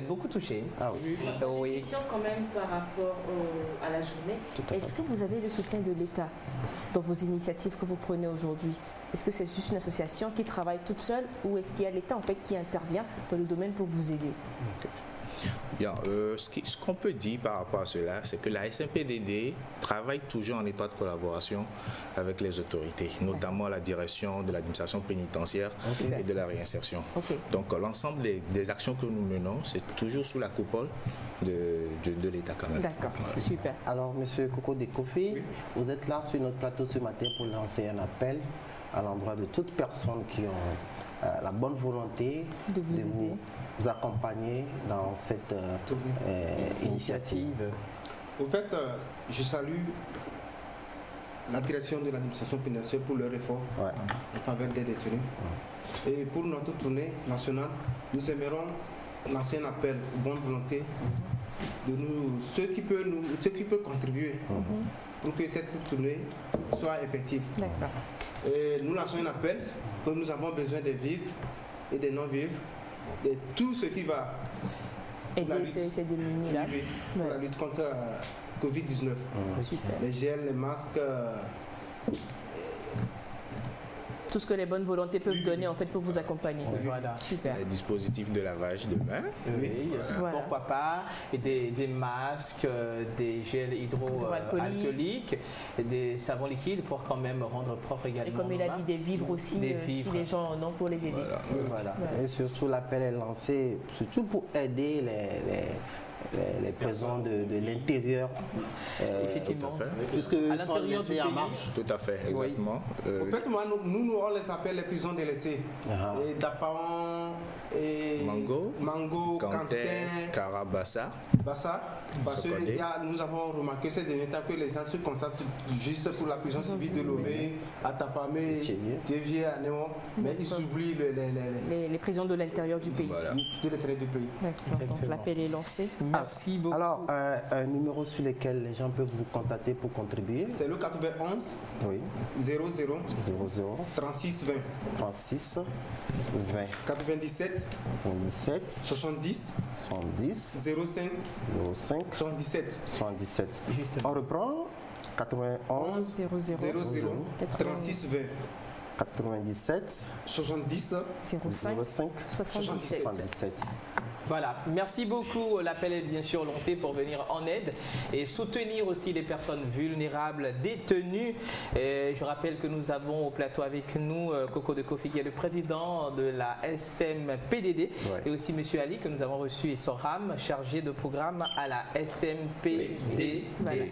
beaucoup touché. Ah oui. J'ai une question quand même par rapport à la journée. Est-ce que vous avez le soutien de l'État dans vos initiatives que vous prenez aujourd'hui? Est-ce que c'est juste une association qui travaille toute seule ou est-ce qu'il y a l'État en fait qui intervient dans le domaine pour vous aider? Bien, ce qu'on peut dire par rapport à cela, c'est que la SMPDD travaille toujours en étroite collaboration avec les autorités, notamment la direction de l'administration pénitentiaire et de la réinsertion. Donc l'ensemble des actions que nous menons, c'est toujours sous la coupole de l'État quand même. D'accord, super. Alors, Monsieur Koko Dikofi, vous êtes là sur notre plateau ce matin pour lancer un appel à l'endroit de toutes personnes qui ont la bonne volonté de vous accompagner dans cette initiative. En fait, je salue la direction de l'administration pénitentiaire pour leur effort en faveur des détenus. Et pour notre tournée nationale, nous aimerons lancer un appel aux bonnes volontés de ceux qui peuvent contribuer pour que cette tournée soit effective. Et nous lançons un appel que nous avons besoin des vivres et des non-vivres de tout ce qui va aider ces démunis là. Pour la lutte contre la Covid-19. Les gels, les masques. Tout ce que les bonnes volontés peuvent donner en fait pour vous accompagner. Voilà. Super. Les dispositifs de lavage de main. Oui, voilà. Pourquoi pas. Et des masques, des gels hydroalcooliques, des savons liquides pour quand même rendre propre également. Et comme il a dit, des vivres aussi, si les gens en ont pour les aider. Voilà. Et surtout, l'appel est lancé surtout pour aider les présents de l'intérieur. Effectivement. Puisque ils sont laissés en marche. Tout à fait, exactement. En fait, moi, nous, on les appelle les prisons délaissées. Et Dapaon, et Mango, Kanté, Karabassa. Parce que nous avons remarqué ces derniers temps que les gens se concentrent juste pour la prison civile de Lomé, à Tapamé, Djevier, à Néon, mais ils oublient les prisons de l'intérieur du pays. Voilà. De l'intérieur du pays. Donc l'appel est lancé. Merci beaucoup. Alors, un numéro sur lequel les gens peuvent vous contacter pour contribuer. C'est le 91 00 36 20 36 20 97 70 05 77. On reprend 91 00 36 20 97 70 05 77. Voilà, merci beaucoup. L'appel est bien sûr lancé pour venir en aide et soutenir aussi les personnes vulnérables détenues. Et je rappelle que nous avons au plateau avec nous Coco de Kofi qui est le président de la SMPDD et aussi Monsieur Ali que nous avons reçu et Soram, chargé de programme à la SMPDD. Voilà.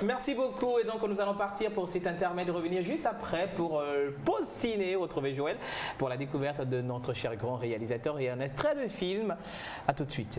Merci beaucoup et donc nous allons partir pour cet intermède, revenir juste après pour pause ciné, retrouver Joël pour la découverte de notre cher grand réalisateur et un extrait de film. A tout de suite.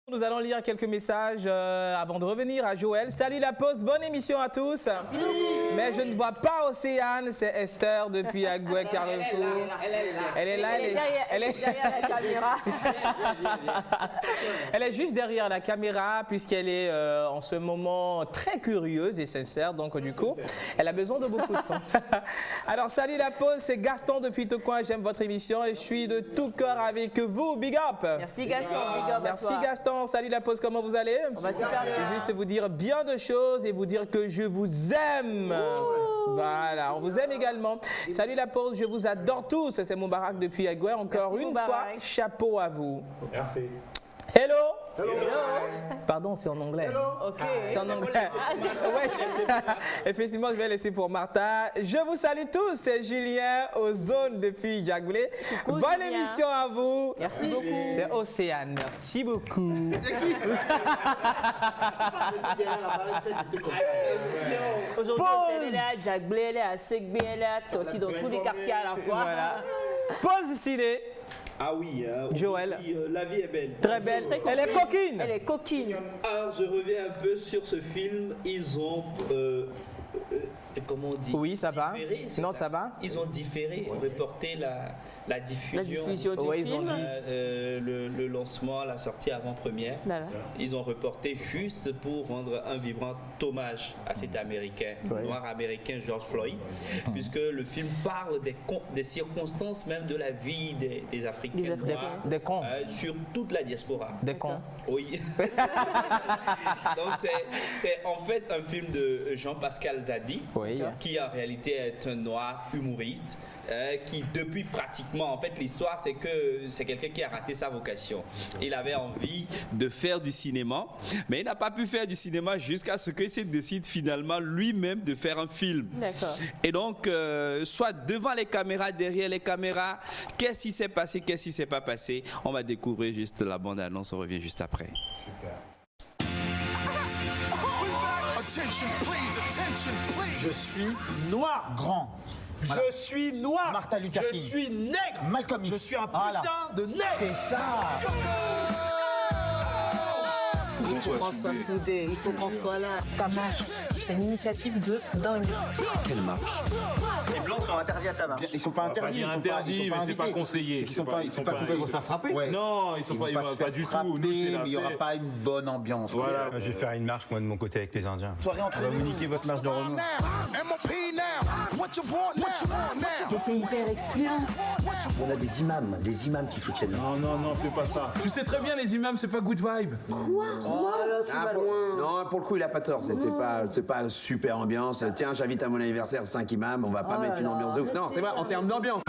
Nous allons lire quelques messages avant de revenir à Joël. Salut la pause, bonne émission à tous. Merci. Mais je ne vois pas Océane, c'est Esther depuis Agoué Carrefour. Elle est là, elle est derrière la caméra. Elle est juste derrière la caméra puisqu'elle est en ce moment très curieuse et sincère. Donc du coup, elle a besoin de beaucoup de temps. Alors salut la pause, c'est Gaston depuis Tocoin. J'aime votre émission et je suis de tout cœur avec vous. Big up. Merci Gaston, big up. Merci Gaston. Salut la pause, comment vous allez? On va super bien. Juste vous dire bien de choses et vous dire que je vous aime. Voilà, on vous aime également. Salut la pause, je vous adore tous. C'est Moubarak depuis Agoué. Encore une fois, chapeau à vous. Merci. Hello. Hello. Pardon, c'est en anglais. Hello. Ok. C'est en anglais. Ouais. Effectivement, je vais laisser pour Martha. Je vous salue tous. C'est Julien aux zones depuis Djagoulé. Bonne Julien. émission à vous. Merci beaucoup. C'est Océane. Merci beaucoup. Aujourd'hui, elle est à Djagoulé, elle est à Segbe, elle est à Tochi, dans tous les quartiers à la fois. Voilà. Pause ciné. Ah oui, Joël. La vie est belle. Très belle. Elle est coquine. Elle est coquine. Alors je reviens un peu sur ce film. Ils ont comment on dit? Oui, ça va. Non, ça va. Ils ont différé, reporté la diffusion du film. Le lancement, la sortie avant-première. Voilà. Ils ont reporté juste pour rendre un vibrant hommage à cet Américain, noir américain George Floyd, puisque le film parle des circonstances même de la vie des Africains noirs, des cons. sur toute la diaspora. Des cons. Oui. Donc c'est en fait un film de Jean-Pascal Zadi, qui en réalité est un noir humoriste, qui depuis pratiquement, en fait l'histoire c'est que c'est quelqu'un qui a raté sa vocation. Il avait envie de faire du cinéma, mais il n'a pas pu faire du cinéma jusqu'à ce qu'il se décide finalement lui-même de faire un film. D'accord. Et donc, soit devant les caméras, derrière les caméras, qu'est-ce qui s'est passé, qu'est-ce qui s'est pas passé, on va découvrir juste la bande-annonce, on revient juste après. Super. Je suis noir. Grand. Voilà. Je suis noir. Martin Luther King. Je suis nègre. Malcolm X. Je suis un putain de nègre. C'est ça. Il faut qu'on soit soudés, il faut qu'on soit là. Ta marche, c'est une initiative de dingue. Quelle marche? Les blancs sont interdits à ta marche. Ils sont pas interdits. Ils sont interdits, mais c'est pas conseillé. Ils sont pas conseillés. Ils vont se faire frapper. Non, ils sont pas du tout. Mais il n'y aura pas une bonne ambiance. Voilà. Je vais faire une marche moi de mon côté avec les Indiens. Soirée entre nous. Niquer votre marche de Renault. C'est hyper excluant. On a des imams qui soutiennent. Non, fais pas ça. Tu sais très bien, les imams, c'est pas good vibe. Quoi? Là, tu vas loin. Non, pour le coup, il a pas tort. C'est pas super ambiance. Tiens, j'invite à mon anniversaire 5 imams, on va pas mettre une ambiance de ouf. Non, c'est vrai, en termes d'ambiance.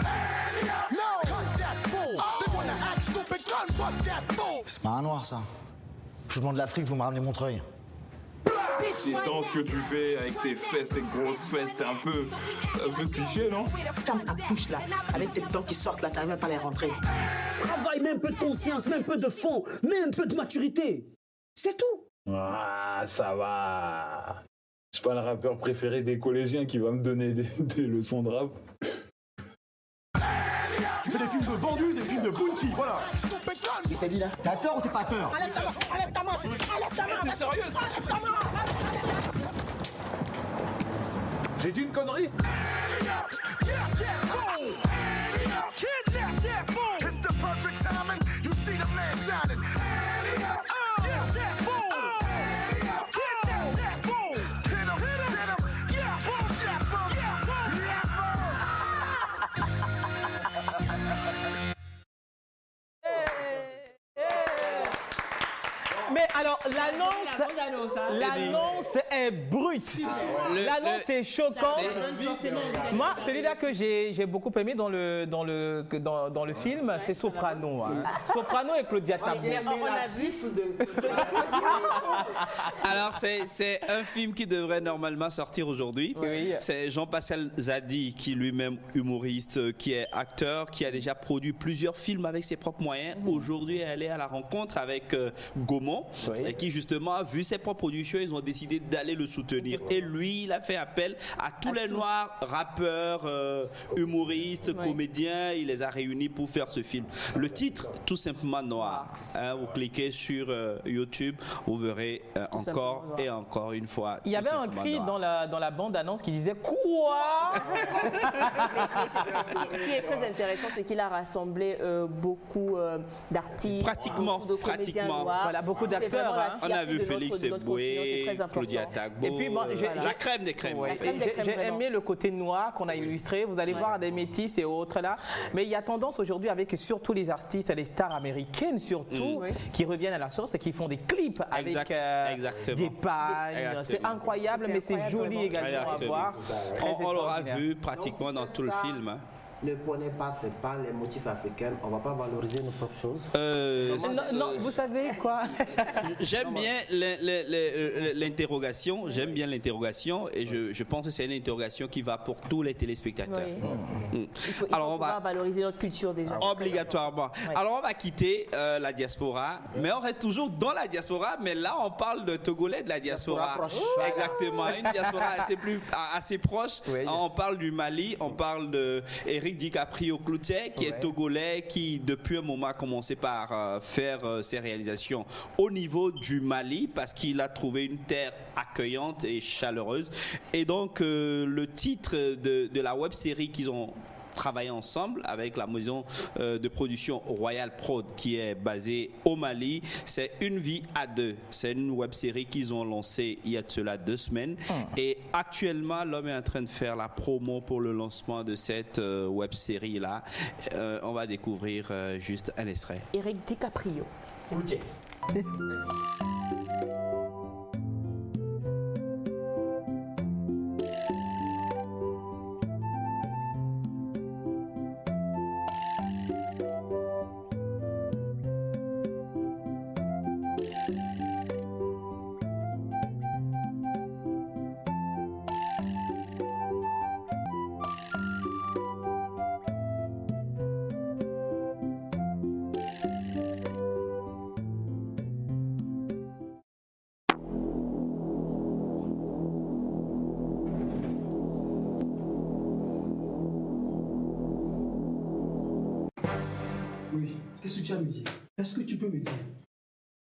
C'est pas un noir, ça. Je vous demande l'Afrique, vous me ramenez Montreuil. C'est dans ce que tu fais avec tes fesses, tes grosses fesses, c'est un peu cliché, non? Ferme ta bouche là, avec tes dents qui sortent là, t'arrives même pas à les rentrer. Travaille, mets un peu de conscience, mets un peu de fond, mets un peu de maturité. C'est tout. Ah, ça va. C'est pas le rappeur préféré des collégiens qui va me donner des leçons de rap. Tu fais des films de vendus, des films de bounty, voilà. Qui c'est lui là? T'as tort ou t'es pas peur? Enlève ta main, enlève ta main, enlève ta main. T'es sérieux? Enlève ta main. J'ai dit une connerie? Mais alors, l'annonce est brute. L'annonce est choquante. Moi, celui-là que j'ai beaucoup aimé dans le film, c'est Soprano. Soprano et Claudia Tabou. Alors, c'est un film qui devrait normalement sortir aujourd'hui. Oui. C'est Jean-Pascal Zadi, qui lui-même humoriste, qui est acteur, qui a déjà produit plusieurs films avec ses propres moyens. Aujourd'hui, elle est à la rencontre avec Gaumont. Et qui justement, vu ses propres productions, ils ont décidé d'aller le soutenir. Et lui, il a fait appel à tous les noirs rappeurs, humoristes, comédiens. Il les a réunis pour faire ce film. Le titre, tout simplement Noir. Vous cliquez sur YouTube, vous verrez encore et encore une fois. Il y avait un cri dans la bande-annonce qui disait quoi? Ce qui est très intéressant, c'est qu'il a rassemblé beaucoup d'artistes, pratiquement. Noirs. Voilà, beaucoup d'acteurs. Hein. On a vu Félix Eboué, Claudia Tabou, et puis bon, la crème des crèmes. Ouais. J'ai aimé le côté noir qu'on a illustré. Vous allez voir des métis et autres là. Mais il y a tendance aujourd'hui avec surtout les artistes, les stars américaines surtout, qui reviennent à la source et qui font des clips avec des pagnes. C'est incroyable, mais c'est joli également à voir. On l'aura vu pratiquement dans tout le film. Hein. Ne prenez pas, c'est pas les motifs africains, on va pas valoriser nos propres choses. Non, vous savez quoi? J'aime bien l'interrogation, et je pense que c'est une interrogation qui va pour tous les téléspectateurs. Il faut pouvoir valoriser notre culture déjà. Obligatoirement. Alors on va quitter la diaspora, mais on reste toujours dans la diaspora, mais là on parle de Togolais de la diaspora. Exactement, une diaspora assez proche. On parle du Mali, on parle de Eric DiCaprio Cloutier, qui est togolais, qui depuis un moment a commencé par faire ses réalisations au niveau du Mali, parce qu'il a trouvé une terre accueillante et chaleureuse. Et donc le titre de la web-série qu'ils ont travaillé ensemble avec la maison de production Royal Prod qui est basée au Mali, c'est Une vie à deux. C'est une web-série qu'ils ont lancée il y a de cela 2 semaines. Et actuellement, l'homme est en train de faire la promo pour le lancement de cette web-série-là. On va découvrir juste un extrait. Eric DiCaprio. Qu'est-ce que tu as à me dire? Est-ce que tu peux me dire?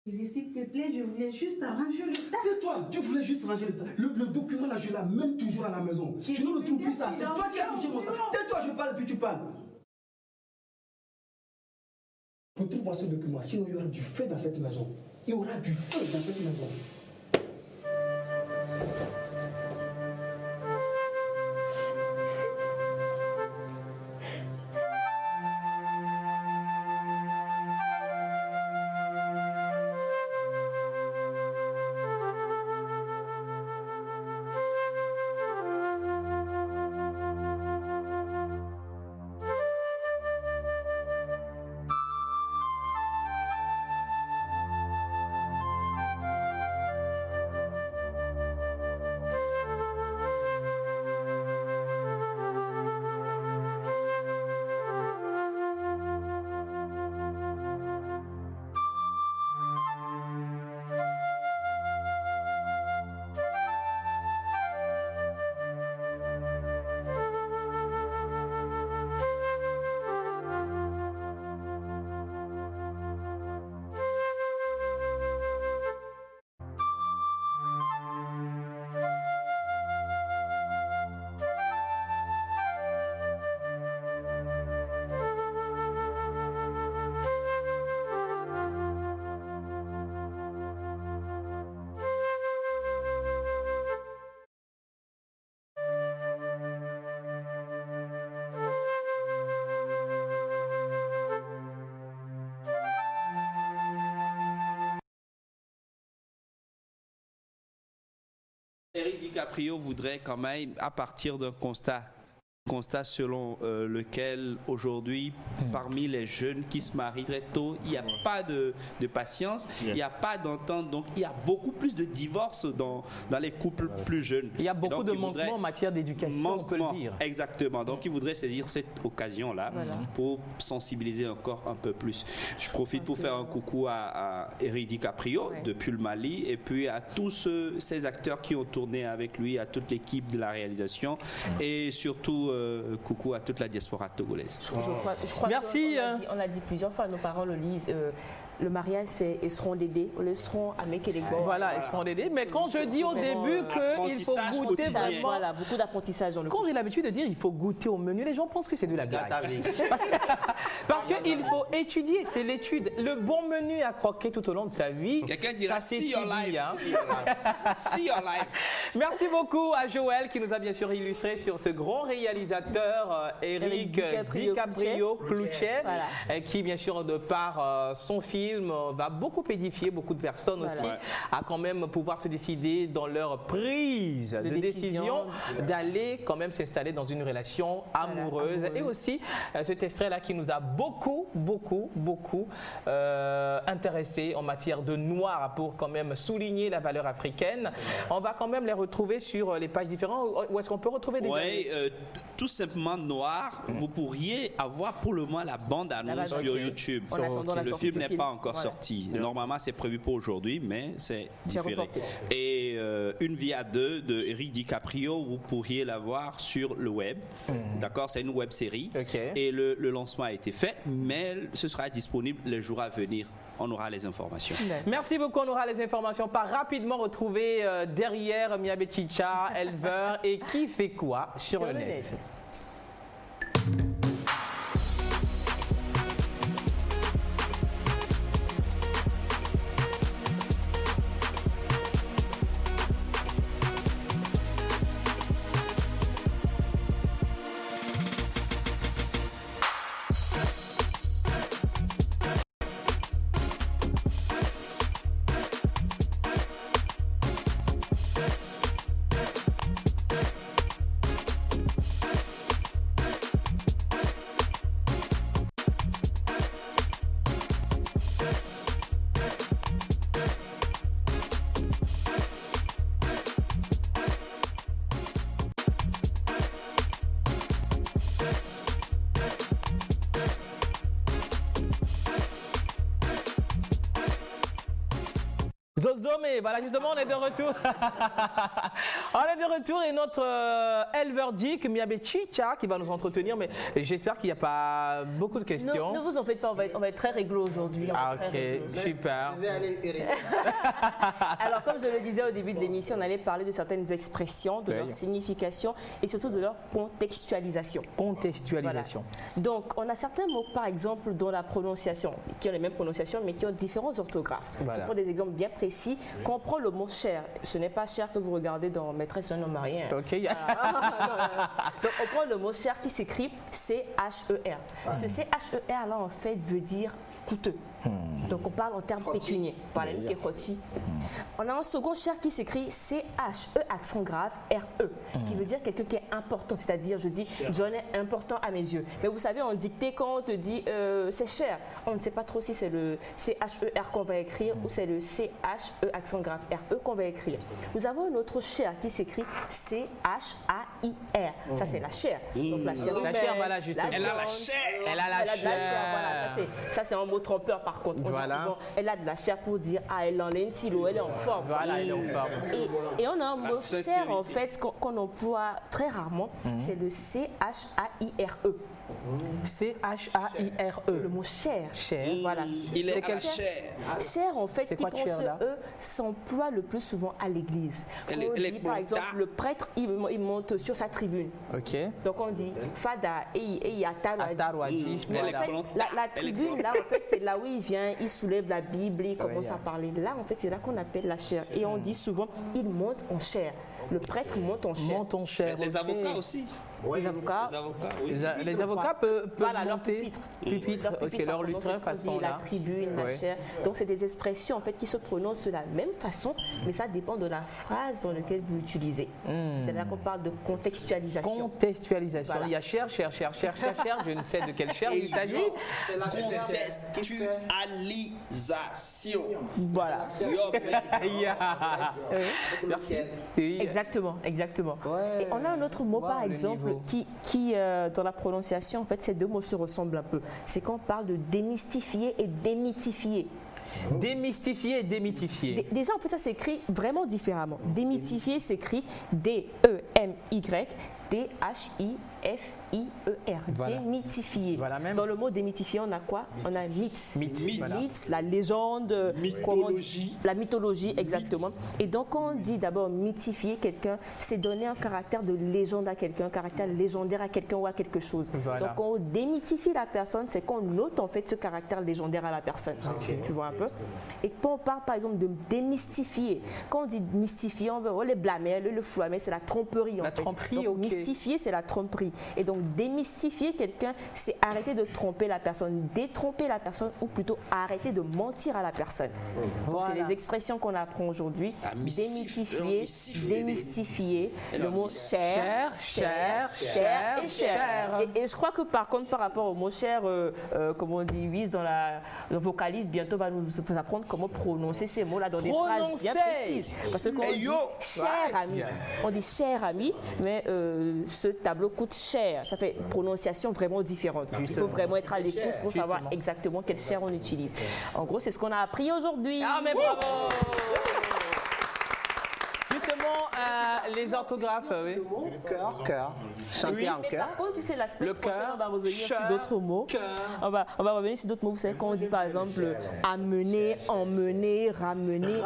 S'il te plaît, je voulais juste arranger le sac. Tais-toi, tu voulais juste ranger le document là, je l'amène toujours à la maison. Je ne retrouve plus ça. C'est toi qui as touché mon sac. Tais-toi, je parle puis tu parles. Retrouve-moi ce document, sinon il y aura du feu dans cette maison. Il y aura du feu dans cette maison. Eric DiCaprio voudrait quand même, à partir d'un constat selon lequel aujourd'hui, parmi les jeunes qui se marient très tôt, il n'y a pas de patience, il n'y a pas d'entente, donc il y a beaucoup plus de divorces dans les couples plus jeunes. Il y a beaucoup de manquements en matière d'éducation, on peut le dire. Exactement, donc il voudrait saisir cette occasion-là pour sensibiliser encore un peu plus. Je profite pour faire un coucou à Eric DiCaprio depuis le Mali et puis à tous ces acteurs qui ont tourné avec lui, à toute l'équipe de la réalisation et surtout coucou à toute la diaspora togolaise. Je crois Merci. On l'a dit plusieurs fois, nos parents le lisent. Le mariage, c'est ils seront d'aider, on les seront à mettre les gars. Voilà, ils seront d'aider. Mais quand je dis au début qu'il faut goûter vraiment, voilà, beaucoup d'apprentissage dans le. Quand j'ai l'habitude de dire il faut goûter au menu, les gens pensent que c'est de la blague. Parce qu'il faut étudier, c'est l'étude. Le bon menu à croquer tout au long de sa vie. Quelqu'un dira see your life. See your life. Merci beaucoup à Joël qui nous a bien sûr illustré sur ce grand réalisateur Eric DiCaprio Cloutier, qui bien sûr de par son film va beaucoup édifier beaucoup de personnes aussi à quand même pouvoir se décider dans leur prise de décision d'aller quand même s'installer dans une relation amoureuse. Et aussi cet extrait là qui nous a beaucoup intéressé en matière de noir pour quand même souligner la valeur africaine. On va quand même les retrouver sur les pages différentes. Où est-ce qu'on peut retrouver des tout simplement noir. Vous pourriez avoir pour le moment la bande-annonce sur YouTube. Le film n'est pas encore sorti. Normalement, c'est prévu pour aujourd'hui, mais c'est différé. Et Une vie à deux de Eric DiCaprio, vous pourriez la voir sur le web. D'accord, c'est une web série. Et le lancement a été fait, mais ce sera disponible les jours à venir. On aura les informations. Merci beaucoup, on aura les informations. Pas rapidement retrouver derrière Miabe Chicha, Elver et qui fait quoi sur le net. Zozomé, voilà, justement, on est de retour. On est de retour et notre éleveur Dick Miabe Chicha qui va nous entretenir, mais j'espère qu'il n'y a pas beaucoup de questions. Ne vous en faites pas, on va être très réglo aujourd'hui. Ah, ok, super. Alors, comme je le disais au début de l'émission, on allait parler de certaines expressions, de leur signification et surtout de leur contextualisation. Contextualisation. Voilà. Donc, on a certains mots, par exemple, dont la prononciation, qui ont les mêmes prononciations, mais qui ont différents orthographes. Voilà. Je prends des exemples bien précis. Quand on prend le mot cher, ce n'est pas cher que vous regardez dans Maîtresse d'un homme marié. Ok. Donc, on prend le mot cher qui s'écrit C-H-E-R. Ce C-H-E-R là, en fait, veut dire coûteux. Donc on parle en termes pécuniaires. On a un second cher qui s'écrit C-H-E accent grave R-E, qui veut dire quelqu'un qui est important, c'est-à-dire je dis John est important à mes yeux. Mais vous savez, en dictée, quand on te dit c'est cher, on ne sait pas trop si c'est le C-H-E-R qu'on va écrire ou c'est le C-H-E accent grave R-E qu'on va écrire. Nous avons un autre cher qui s'écrit C-H-A-I-R. Ça c'est la chair. Donc la chair, voilà, justement. Elle a la chair. Elle a la chair. Voilà, ça c'est un mot trompeur par contre. On dit souvent, elle a de la chair pour dire elle en lentilo, elle est en forme. Voilà, elle est en forme. Et on a un mot chair en fait qu'on emploie très rarement, c'est le C-H-A-I-R-E. C-H-A-I-R-E. Le mot chair. Chair. Voilà. Il est à chair. chair. Chair, en fait, qui quoi, prend chair, ce là E, s'emploie le plus souvent à l'église. Elle On est dit, par exemple, le prêtre, il monte sur sa tribune. Ok. Donc on dit Fada et Atarwaji. La tribune, là, en fait, c'est là où il vient, il soulève la Bible, il commence à parler. Là, en fait, c'est là qu'on appelle la chair. Et on dit souvent, il monte en chair. Le prêtre monte en chair. Monte en chair. Les avocats aussi. Oui. Les avocats. Oui. Les avocats peuvent voilà, monter. Pupitre. Ok, leur lutrin façon là. La tribune, la chair. Donc c'est des expressions en fait qui se prononcent de la même façon, mais ça dépend de la phrase dans laquelle vous l'utilisez. C'est là qu'on parle de contextualisation. Contextualisation. Voilà. Il y a chair. Je ne sais de quelle chair il s'agit. Contextualisation. Voilà. Merci. Exactement. Ouais. Et on a un autre mot par exemple qui dans la prononciation, en fait, ces deux mots se ressemblent un peu. C'est qu'on parle de démystifier et démythifier. Démystifier et démythifier. Déjà, en fait, ça s'écrit vraiment différemment. Démythifier s'écrit D-E-M-Y, D-H-I-F-I-E-R. Voilà. Démythifier. Voilà même. Dans le mot démythifier, on a quoi? On a mythe. Voilà. Mythe, la légende. Mythologie. La mythologie, exactement. Et donc, quand on dit d'abord mythifier quelqu'un, c'est donner un caractère de légende à quelqu'un, un caractère légendaire à quelqu'un ou à quelque chose. Voilà. Donc, quand on démythifie la personne, c'est qu'on note en fait ce caractère légendaire à la personne. Tu vois un peu? Et quand on parle par exemple de démystifier, quand on dit mystifier, on veut les blâmer, le fouamer, c'est la tromperie. La tromperie, donc, ok. mystifier, c'est la tromperie. Et donc démystifier quelqu'un, c'est arrêter de tromper la personne, détromper la personne ou plutôt arrêter de mentir à la personne. Donc c'est les expressions qu'on apprend aujourd'hui. Démystifier, démystifier, le mot cher et cher. Et je crois que par contre par rapport au mot cher, comme on dit, Wiz dans le vocaliste bientôt va nous apprendre comment prononcer ces mots-là dans des phrases bien précises. Parce que quand on dit cher ami, on dit cher ami, mais ce tableau coûte cher. Ça fait une prononciation vraiment différente. Il faut vraiment être à l'écoute pour savoir exactement quelle chair on utilise. En gros, c'est ce qu'on a appris aujourd'hui. Ah, mais bravo! Justement, les orthographes, oui. Cœur. Chanter en cœur. Par contre, tu sais, la semaine prochaine, on va revenir sur d'autres mots. On va revenir sur d'autres mots. Vous savez, quand on dit par exemple amener, emmener, ramener,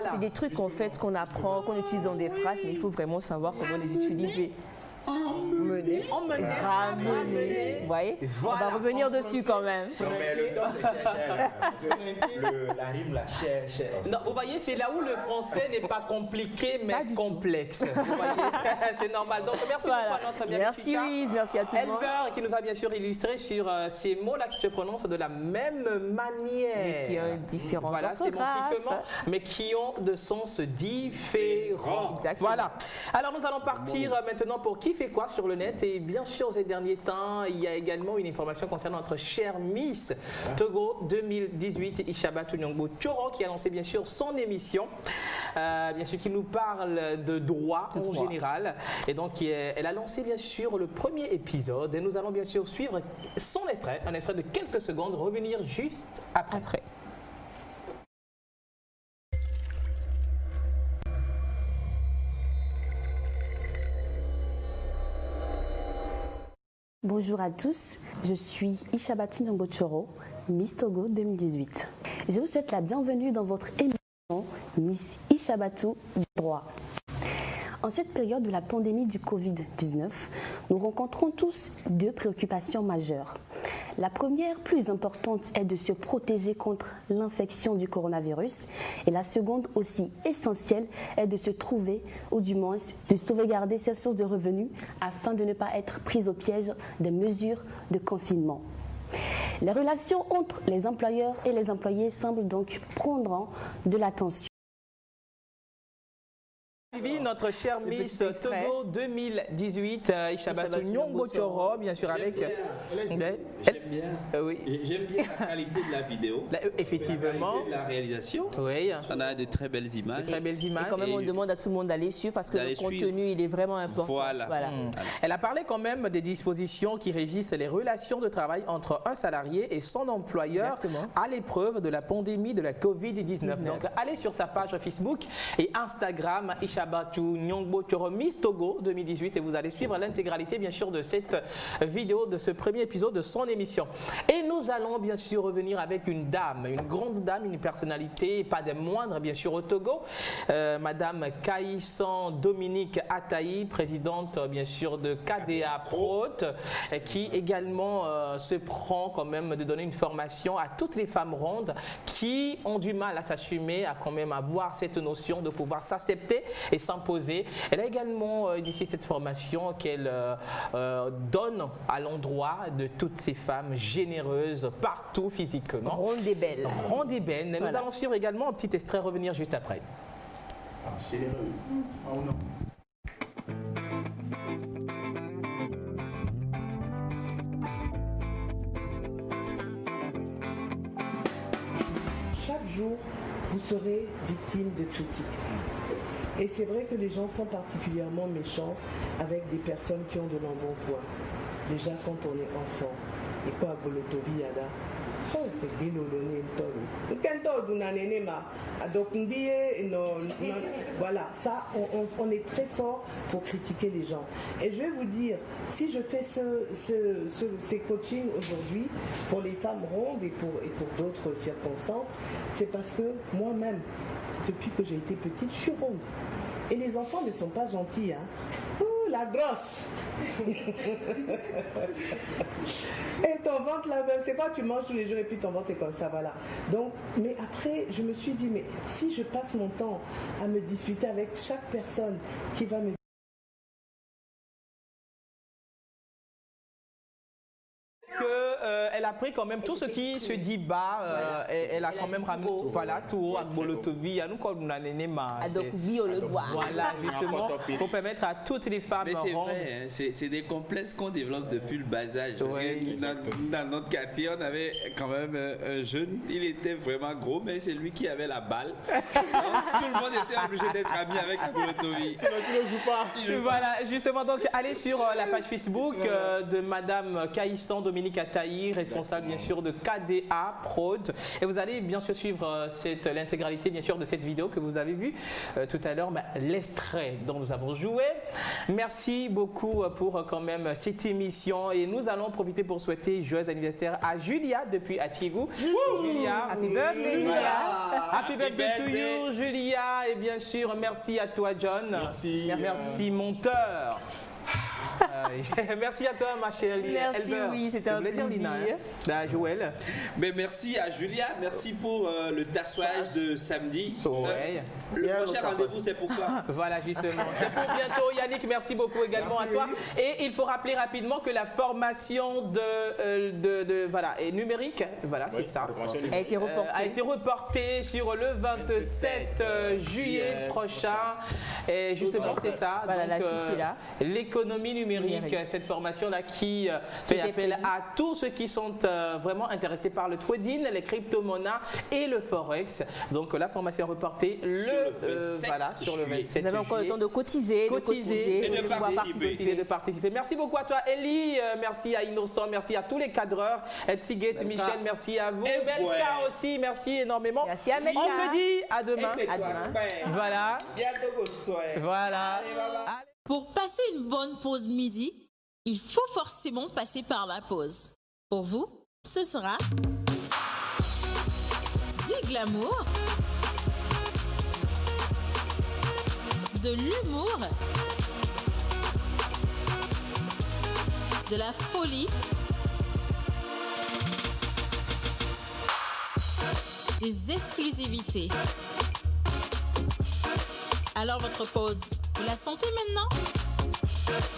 c'est des trucs en fait qu'on apprend, qu'on utilise dans des phrases, mais il faut vraiment savoir comment les utiliser. Emmener, ramener. Vous voyez? Voilà. On va revenir dessus quand même. Non, mais le temps, c'est cher. La rime, la cher. Non, vous voyez, c'est là où le français n'est pas compliqué, mais complexe. Vous voyez? C'est normal. Donc, merci beaucoup à notre ami Merci, Wiz. Merci à tout le monde. Éleveur qui nous a bien sûr illustré sur ces mots-là qui se prononcent de la même manière. Mais qui ont différents sémantiquement, mais qui ont de sens différents. Exactement. Voilà. Alors, nous allons partir maintenant pour Qui fait quoi sur le net. Et bien sûr, ces derniers temps, il y a également une information concernant notre chère Miss Togo 2018, Ishaba Tunyongbo Choro, qui a lancé bien sûr son émission, bien sûr qui nous parle de droit en général. Et donc, elle a lancé bien sûr le premier épisode. Et nous allons bien sûr suivre son extrait, un extrait de quelques secondes, revenir juste après. Bonjour à tous, je suis Ishabatu Nyongbochoro, Miss Togo 2018. Je vous souhaite la bienvenue dans votre émission Miss Ishabatu Droit. En cette période de la pandémie du Covid-19, nous rencontrons tous deux préoccupations majeures. La première, plus importante, est de se protéger contre l'infection du coronavirus. Et la seconde, aussi essentielle, est de se trouver, ou du moins de sauvegarder ses sources de revenus afin de ne pas être prise au piège des mesures de confinement. Les relations entre les employeurs et les employés semblent donc prendre de l'attention. Notre chère Miss Togo 2018, Ishabatu Nyongbochoro, bien sûr, avec. J'aime bien. Oui. J'aime bien la qualité de la vidéo. Effectivement. La qualité de la réalisation. Oui. On a de très belles images. De très belles images. Et quand même, on demande à tout le monde d'aller suivre parce que le contenu, il est vraiment important. Voilà. Elle a parlé quand même des dispositions qui régissent les relations de travail entre un salarié et son employeur à l'épreuve de la pandémie de la Covid-19. Donc, allez sur sa page Facebook et Instagram, Ishabatu Nyongbochoro Miss Togo 2018, et vous allez suivre l'intégralité bien sûr de cette vidéo, de ce premier épisode de son émission. Et nous allons bien sûr revenir avec une dame, une grande dame, une personnalité pas des moindres bien sûr au Togo, Madame Kaïsan Dominique Ataï, présidente bien sûr de KDA Prod, qui également se prend quand même de donner une formation à toutes les femmes rondes qui ont du mal à s'assumer, à quand même avoir cette notion de pouvoir s'accepter et s'imposer. Elle a également initié cette formation qu'elle donne à l'endroit de toutes ces femmes généreuses partout physiquement. Rondes et belles. Rondes et belles. Nous Voilà. allons suivre également un petit extrait, revenir juste après. Généreuse. Oh non. Chaque jour, vous serez victime de critiques. Et c'est vrai que les gens sont particulièrement méchants avec des personnes qui ont de l'embonpoint. Déjà quand on est enfant, et quoi Bolotovi Yada. Voilà, ça, on est très fort pour critiquer les gens. Et je vais vous dire, si je fais ces coachings aujourd'hui pour les femmes rondes et pour d'autres circonstances, c'est parce que moi-même, depuis que j'ai été petite, je suis ronde. Et les enfants ne sont pas gentils, hein. Ouh, la grosse. Et ton ventre là même, c'est pas tu manges tous les jours et puis ton ventre est comme ça, voilà. Donc, mais après, je me suis dit, mais si je passe mon temps à me disputer avec chaque personne qui va me Elle a pris quand même tout ce qui se dit bas, elle a quand même ramené voilà tout à Bolotovi, à nous quand on a voilà justement pour permettre à toutes les femmes. Mais c'est vrai, hein, c'est des complexes qu'on développe depuis le bas âge. Dans notre quartier, on avait quand même un jeune, il était vraiment gros, mais c'est lui qui avait la balle. Tout le monde était obligé d'être ami avec Bolotovi. Sinon tu ne joues pas. Voilà, justement, donc allez sur la page Facebook de Madame Kaïsan Dominique Ataï, responsable bien sûr de KDA Prod, et vous allez bien sûr suivre l'intégralité bien sûr de cette vidéo que vous avez vue tout à l'heure, l'extrait dont nous avons joué. Merci beaucoup pour quand même cette émission, et nous allons profiter pour souhaiter joyeux anniversaire à Julia depuis Atigou. Julia, happy birthday Julia. Happy birthday to you Julia, et bien sûr merci à toi John. Merci monteur. Merci à toi ma chère Lina. Merci, oui, c'était un plaisir. Joël. Mais merci à Julia, merci pour le tatouage de samedi. Le prochain rendez-vous c'est pour quand? Voilà justement, c'est pour bientôt. Yannick, merci beaucoup également à toi. Et il faut rappeler rapidement que la formation est numérique, voilà c'est ça, a été reportée sur le 27 juillet prochain. Et justement c'est ça. Voilà, la fiche est là. L'économie numérique, cette formation-là qui fait appel à tous ceux qui sont vraiment intéressés par le trading, les crypto-monnaies et le forex. Donc la formation est reportée sur le 27 Vous avez encore le temps de cotiser, et de participer. Merci beaucoup à toi Ellie, merci à Innocent, merci à tous les cadreurs, Epsigate, Michel, merci à vous. Melka aussi, merci énormément. Merci à Melka. On se dit à demain. Voilà. Bientôt. Voilà. Pour passer une bonne pause midi, il faut forcément passer par la pause. Pour vous, ce sera du glamour, de l'humour, de la folie, des exclusivités. Alors votre pause, vous la sentez maintenant ?